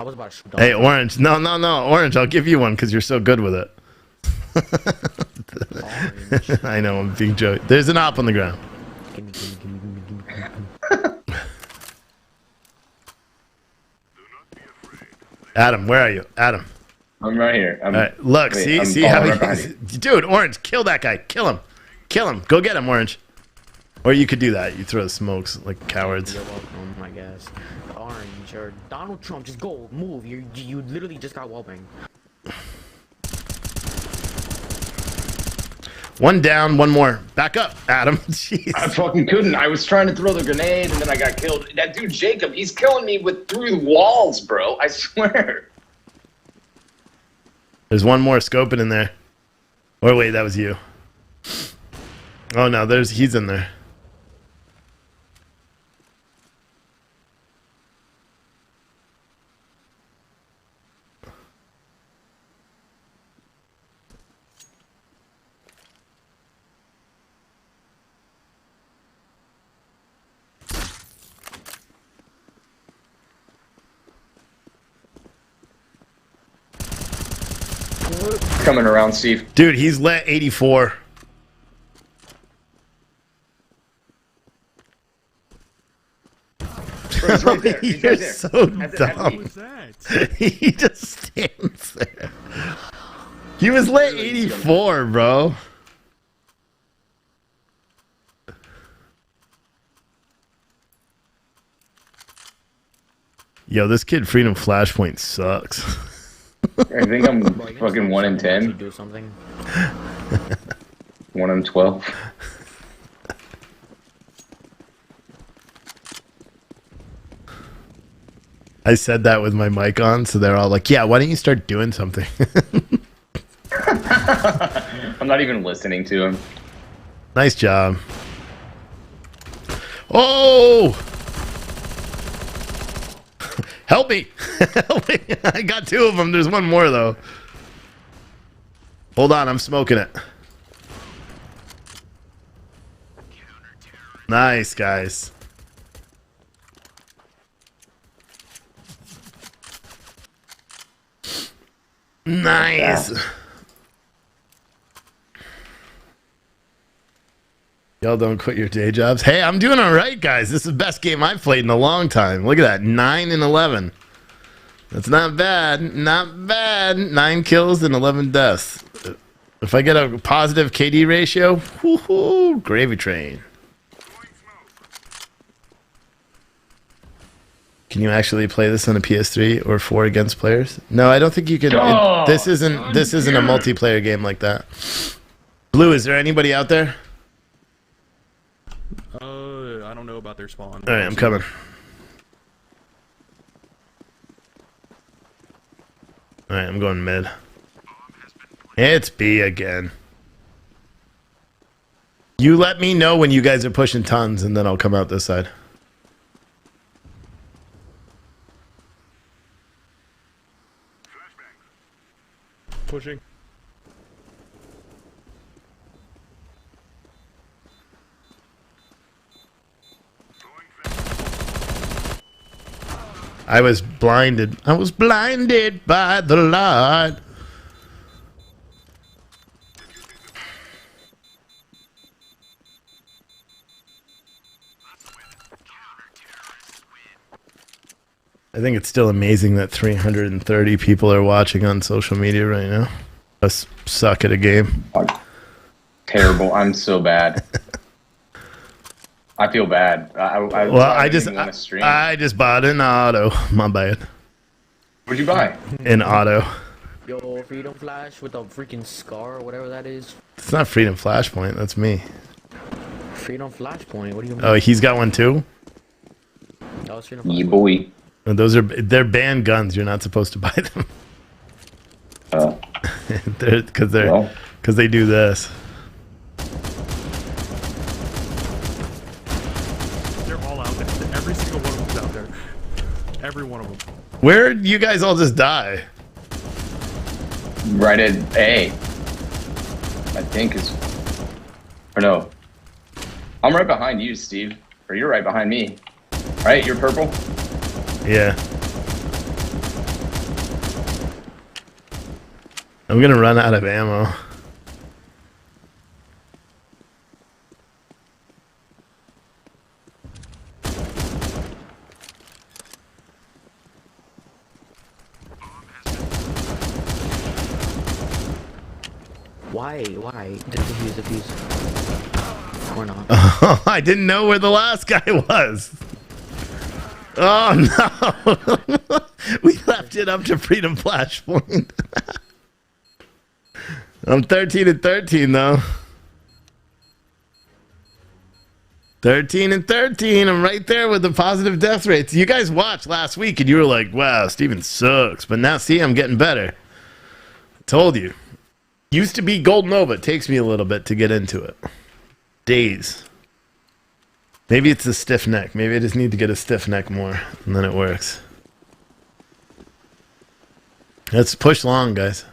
I was about to shoot. Hey, Orange. No. Orange, I'll give you one because you're so good with it. I know, I'm being joking. There's an op on the ground. Gimme. Adam, where are you? Adam. I'm right here. All right, look, see how he... Dude, Orange, kill that guy. Kill him. Go get him, Orange. Or you could do that. You throw smokes like cowards. You're welcome, I guess. Orange or Donald Trump, just go, move. You literally just got wallbang. One down, one more. Back up, Adam. Jeez. I fucking couldn't. I was trying to throw the grenade, and then I got killed. That dude, Jacob, he's killing me through the walls, bro. I swear. There's one more scoping in there. Or wait, that was you. Oh no, he's in there. Coming around, Steve. Dude, he's lit 84. Bro, he's right there. He's You're right there. so At dumb. the He just stands there. He was lit 84, bro. Yo, this kid Freedom Flashpoint sucks. I think I'm fucking 1 in 10. Do something. 1 in 12. I said that with my mic on, so they're all like, yeah, why don't you start doing something? I'm not even listening to him. Nice job. Oh! Help me! Help me! I got 2 of them. There's one more, though. Hold on, I'm smoking it. Nice, guys. Nice. Y'all don't quit your day jobs. Hey, I'm doing all right, guys. This is the best game I've played in a long time. Look at that, 9 and 11. That's not bad. Not bad. 9 kills and 11 deaths. If I get a positive KD ratio, woohoo, gravy train. Can you actually play this on a PS3 or 4 against players? No, I don't think you can. This isn't a multiplayer game like that. Blue, is there anybody out there? I don't know about their spawn. All right, I'm coming. All right, I'm going mid. It's B again. You let me know when you guys are pushing tons, and then I'll come out this side. Pushing. I was blinded. I was blinded by the light. I think it's still amazing that 330 people are watching on social media right now. Us suck at a game. Terrible. I'm so bad. I feel bad. I just bought an auto. My bad. What'd you buy? An auto. Yo, Freedom Flash with a freaking scar or whatever that is. It's not Freedom Flashpoint. That's me. Freedom Flashpoint. What do you mean? Oh, he's got one too. That was Freedom Yeah, boy. They're banned guns. You're not supposed to buy them. Oh. because they do this. They're all out there. Every single one of them's out there. Every one of them. Where you guys all just die? Right at A. I think is. Or no. I'm right behind you, Steve. Or you're right behind me. Right? You're purple? Yeah. I'm gonna run out of ammo. Why? Defuse. Or not. I didn't know where the last guy was. Oh no! We left it up to Freedom Flashpoint. I'm 13 and 13 though. 13 and 13. I'm right there with the positive death rates. You guys watched last week and you were like, "Wow, Steven sucks." But now, see, I'm getting better. I told you. Used to be Gold Nova. It takes me a little bit to get into it. Days. Maybe it's a stiff neck. Maybe I just need to get a stiff neck more, and then it works. Let's push long, guys.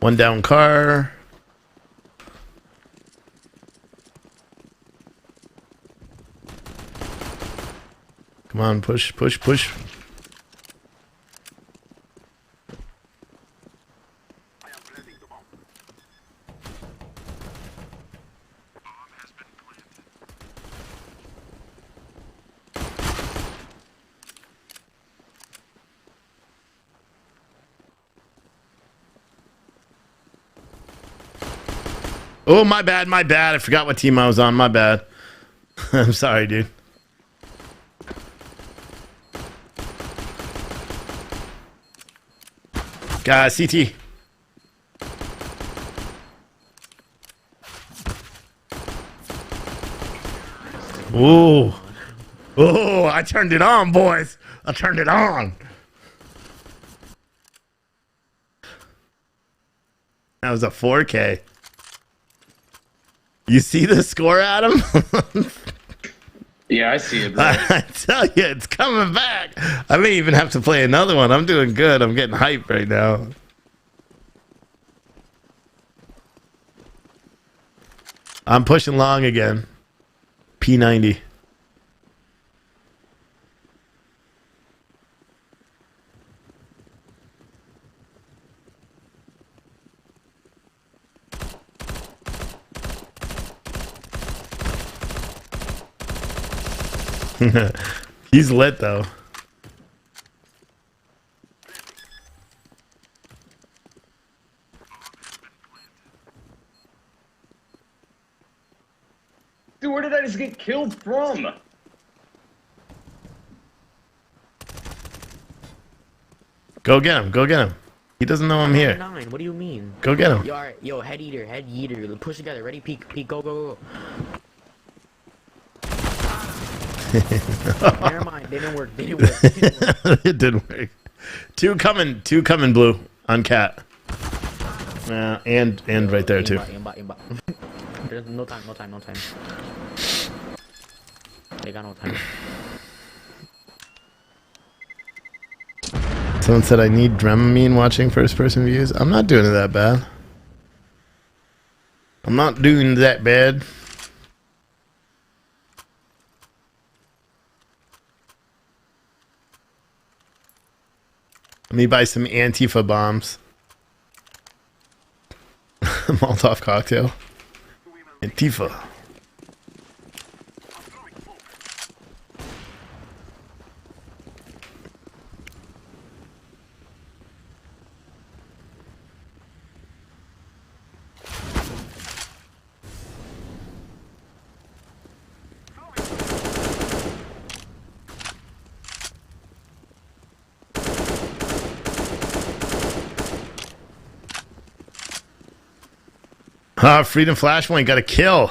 One down car. Come on, push, push, push. Oh, my bad, my bad. I forgot what team I was on. My bad. I'm sorry, dude. CT. Ooh. Oh, I turned it on, boys. I turned it on. That was a 4K. You see the score, Adam? Yeah, I see it, bro. I tell you, it's coming back. I may even have to play another one. I'm doing good. I'm getting hyped right now. I'm pushing long again. P90. He's lit though. Dude, where did I just get killed from? Go get him. Go get him. He doesn't know I'm here. 9. What do you mean? Go get him. Yo, alright, yo, head eater. Push together. Ready? Peek, go, go, go. Never mind. They didn't work. It didn't work. Two coming blue on cat. Yeah, and right there too. Aimbot. There's no time. They got no time. Someone said I need Dramamine watching first person views. I'm not doing it that bad. I'm not doing that bad. Let me buy some Antifa bombs. Molotov cocktail. Antifa. Freedom Flashpoint got a kill.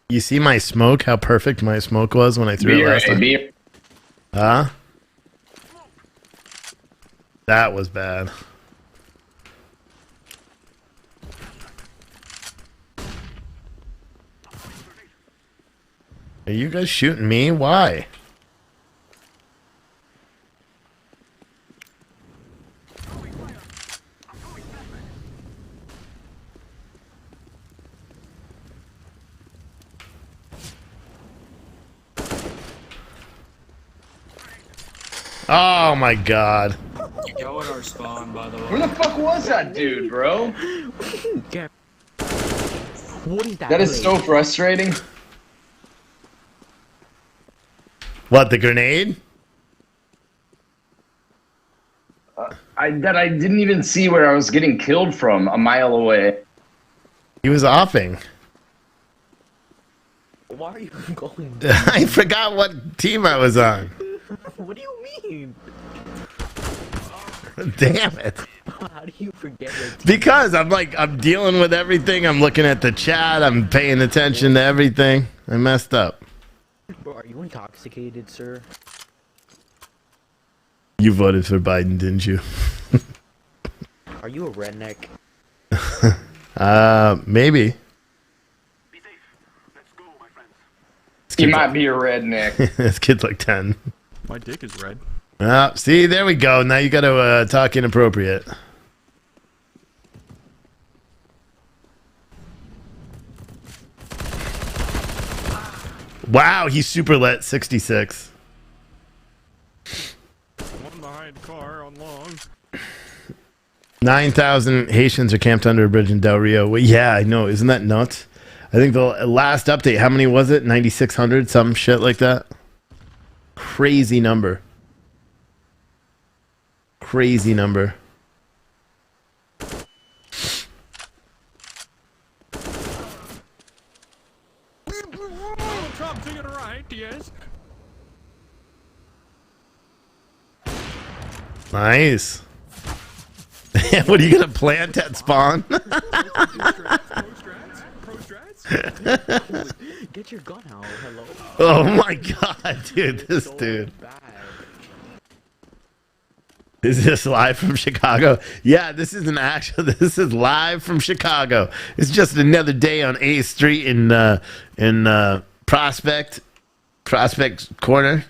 You see my smoke? How perfect my smoke was when I threw it last time? Huh? That was bad. Are you guys shooting me? Why? Oh my god. Go in our spawn, by the way. Where the fuck was that dude, bro? What is that? That is so frustrating. What, the grenade? I didn't even see where I was getting killed from a mile away. He was offing. Why are you going? I forgot what team I was on. What do you mean? Damn it. How do you forget your team? Because I'm dealing with everything. I'm looking at the chat. I'm paying attention to everything. I messed up. Bro, are you intoxicated, sir? You voted for Biden, didn't you? Are you a redneck? Maybe. You might be a redneck. This kid's like 10. My dick is red. See, there we go. Now you got to talk inappropriate. Wow, he's super lit. 66. One behind the car on long. 9,000 Haitians are camped under a bridge in Del Rio. Well, yeah, I know. Isn't that nuts? I think the last update, how many was it? 9,600? Some shit like that. Crazy number. Crazy number. Trump to the right, yes. Nice. What are you gonna plant at spawn? Get your gun out. Hello. Oh my god, dude, this dude. Is this live from Chicago? Yeah, this is this is live from Chicago. It's just another day on A Street in Prospect Corner.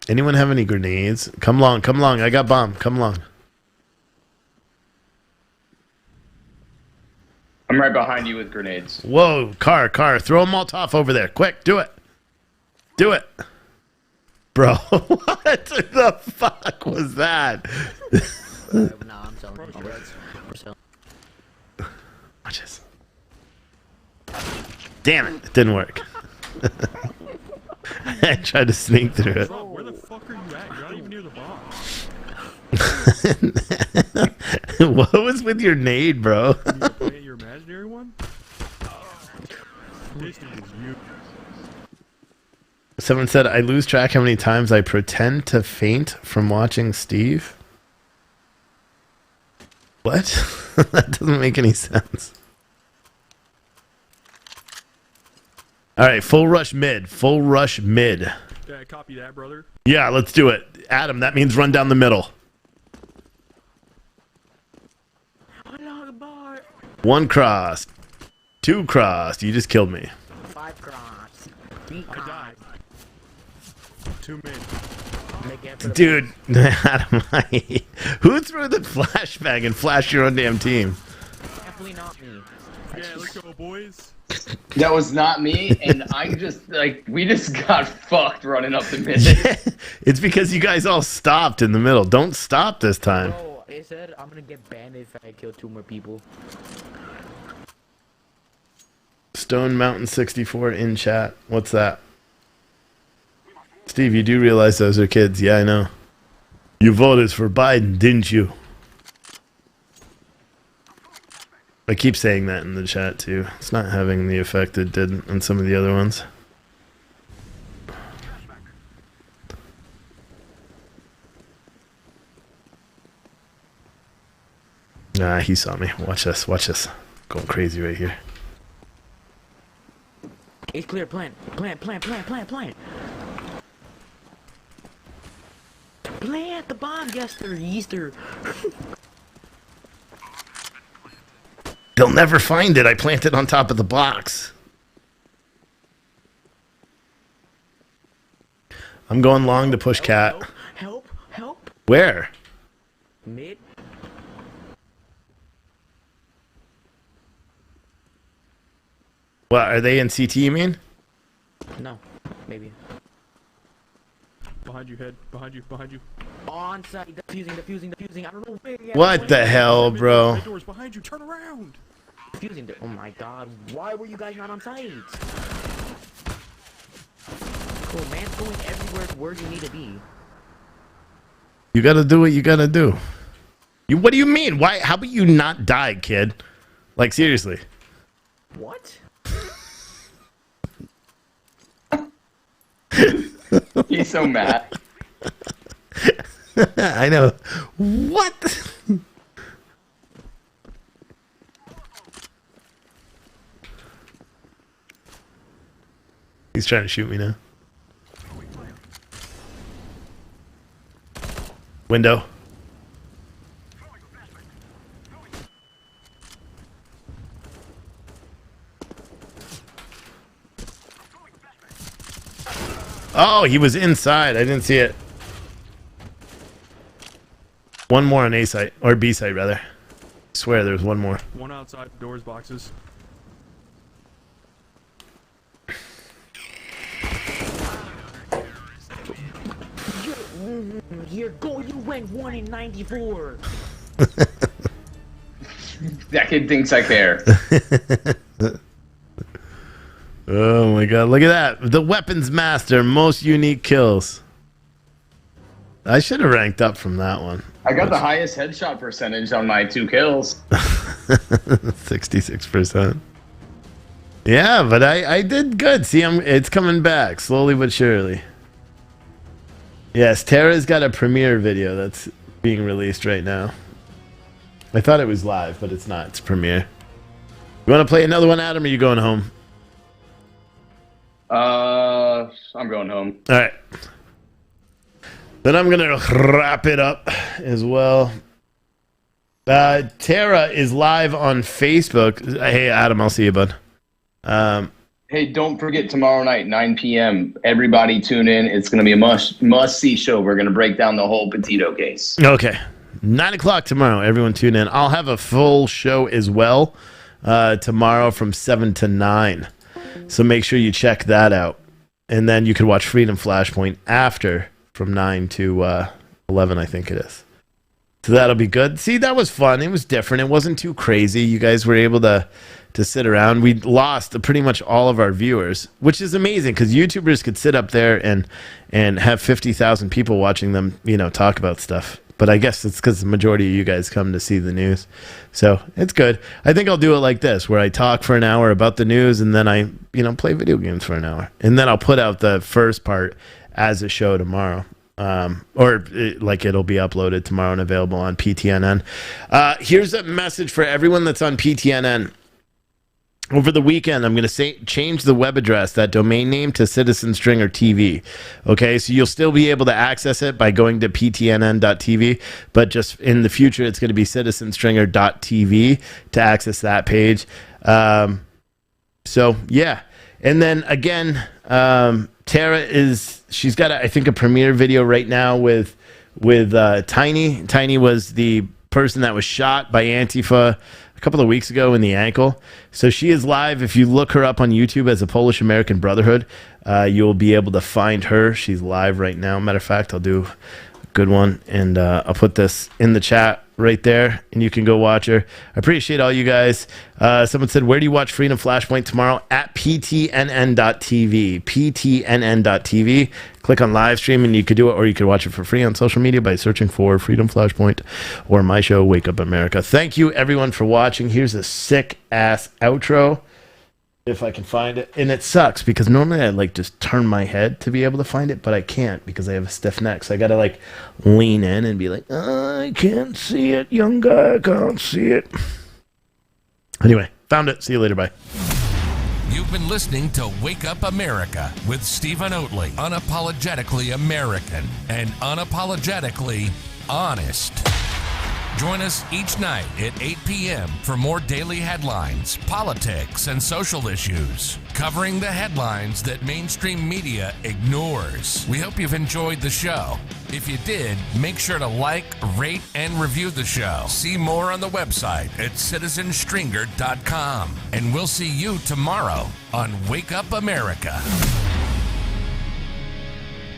Anyone have any grenades? Come along, come along. I got bomb. Come along. I'm right behind you with grenades. Whoa, car. Throw a Molotov over there. Quick, do it. Do it. Bro, what the fuck was that? Nah, I'm selling. We're selling. Watch this. Damn it didn't work. I tried to sneak through it. Bro, where the fuck are you at? You're not even near the bomb. What was with your nade, bro? Your imaginary one? This dude is you. Someone said, I lose track how many times I pretend to faint from watching Steve. What? That doesn't make any sense. All right, full rush mid. Full rush mid. Yeah, copy that, brother. Yeah, let's do it. Adam, that means run down the middle. One cross. Two cross. You just killed me. 5 cross. I died. 2 mid. Dude, Adam, who threw the flashbang and flashed your own damn team? Definitely not me. Yeah, let's go, boys. That was not me, and I just, we just got fucked running up the mid. It's because you guys all stopped in the middle. Don't stop this time. Bro, it said I'm gonna get banned if I kill 2 more people. Stone Mountain 64 in chat. What's that? Steve, you do realize those are kids. Yeah, I know. You voted for Biden, didn't you? I keep saying that in the chat too. It's not having the effect it did on some of the other ones. Nah, he saw me. Watch this. Watch this. Going crazy right here. It's clear. Plant. Plant the bomb, Easter. They'll never find it. I planted on top of the box. I'm going long to push cat. Help. Where? Mid. What, are they in CT, you mean? No, maybe. Behind you, head. Behind you. On site, defusing. I don't know where. What the hell, bro? The door's behind you. Turn around. Defusing. Oh my god. Why were you guys not on site? Cool, man's going everywhere where you need to be. You gotta do what you gotta do. What do you mean? Why? How about you not die, kid? Like, seriously. What? He's so mad. I know. What? He's trying to shoot me now. Window. Oh, he was inside. I didn't see it. One more on A site, or B site rather. I swear there's one more. One outside, doors, boxes. Your goal, you went 1 in 94. That kid thinks I care. Oh my god, look at that. The weapons master, most unique kills. I should have ranked up from that one. I got the highest headshot percentage on my 2 kills. 66%. Yeah, but I did good. See, it's coming back slowly but surely. Yes, Tara's got a premiere video that's being released right now. I thought it was live, but it's not. It's premiere. You want to play another one, Adam, or are you going home? I'm going home. All right. Then I'm going to wrap it up as well. Tara is live on Facebook. Hey, Adam, I'll see you, bud. Hey, don't forget tomorrow night, 9 p.m. Everybody tune in. It's going to be a must-see show. We're going to break down the whole Petito case. Okay. 9 o'clock tomorrow. Everyone tune in. I'll have a full show as well tomorrow from 7 to 9. So make sure you check that out. And then you can watch Freedom Flashpoint after from 9 to 11, I think it is. So that'll be good. See, that was fun. It was different. It wasn't too crazy. You guys were able to sit around. We lost pretty much all of our viewers, which is amazing because YouTubers could sit up there and have 50,000 people watching them, talk about stuff. But I guess it's because the majority of you guys come to see the news. So it's good. I think I'll do it like this, where I talk for an hour about the news and then I, play video games for an hour. And then I'll put out the first part as a show tomorrow. It'll be uploaded tomorrow and available on PTNN. Here's a message for everyone that's on PTNN. Over the weekend, I'm going to change the web address, that domain name, to Citizen Stringer TV. Okay, so you'll still be able to access it by going to ptnn.tv, but just in the future, it's going to be citizenstringer.tv to access that page. So, yeah. And then, again, Tara she's got, I think, a premiere video right now with Tiny. Tiny was the person that was shot by Antifa a couple of weeks ago in the ankle. So she is live. If you look her up on YouTube as a Polish American Brotherhood, you'll be able to find her. She's live right now. Matter of fact, I'll do a good one, and I'll put this in the chat right there, and you can go watch her. I appreciate all you guys. Someone said, where do you watch Freedom Flashpoint tomorrow? At ptnn.tv. ptnn.tv. Click on live stream, and you could do it, or you could watch it for free on social media by searching for Freedom Flashpoint or my show, Wake Up America. Thank you, everyone, for watching. Here's a sick-ass outro, if I can find it. And it sucks, because normally I just turn my head to be able to find it, but I can't because I have a stiff neck. So I got to lean in and be like, I can't see it, young guy. I can't see it. Anyway, found it. See you later. Bye. You've been listening to Wake Up America with Stephen Oatley. Unapologetically American and unapologetically honest. Join us each night at 8 p.m. for more daily headlines, politics, and social issues, covering the headlines that mainstream media ignores. We hope you've enjoyed the show. If you did, make sure to like, rate, and review the show. See more on the website at citizenstringer.com. And we'll see you tomorrow on Wake Up America.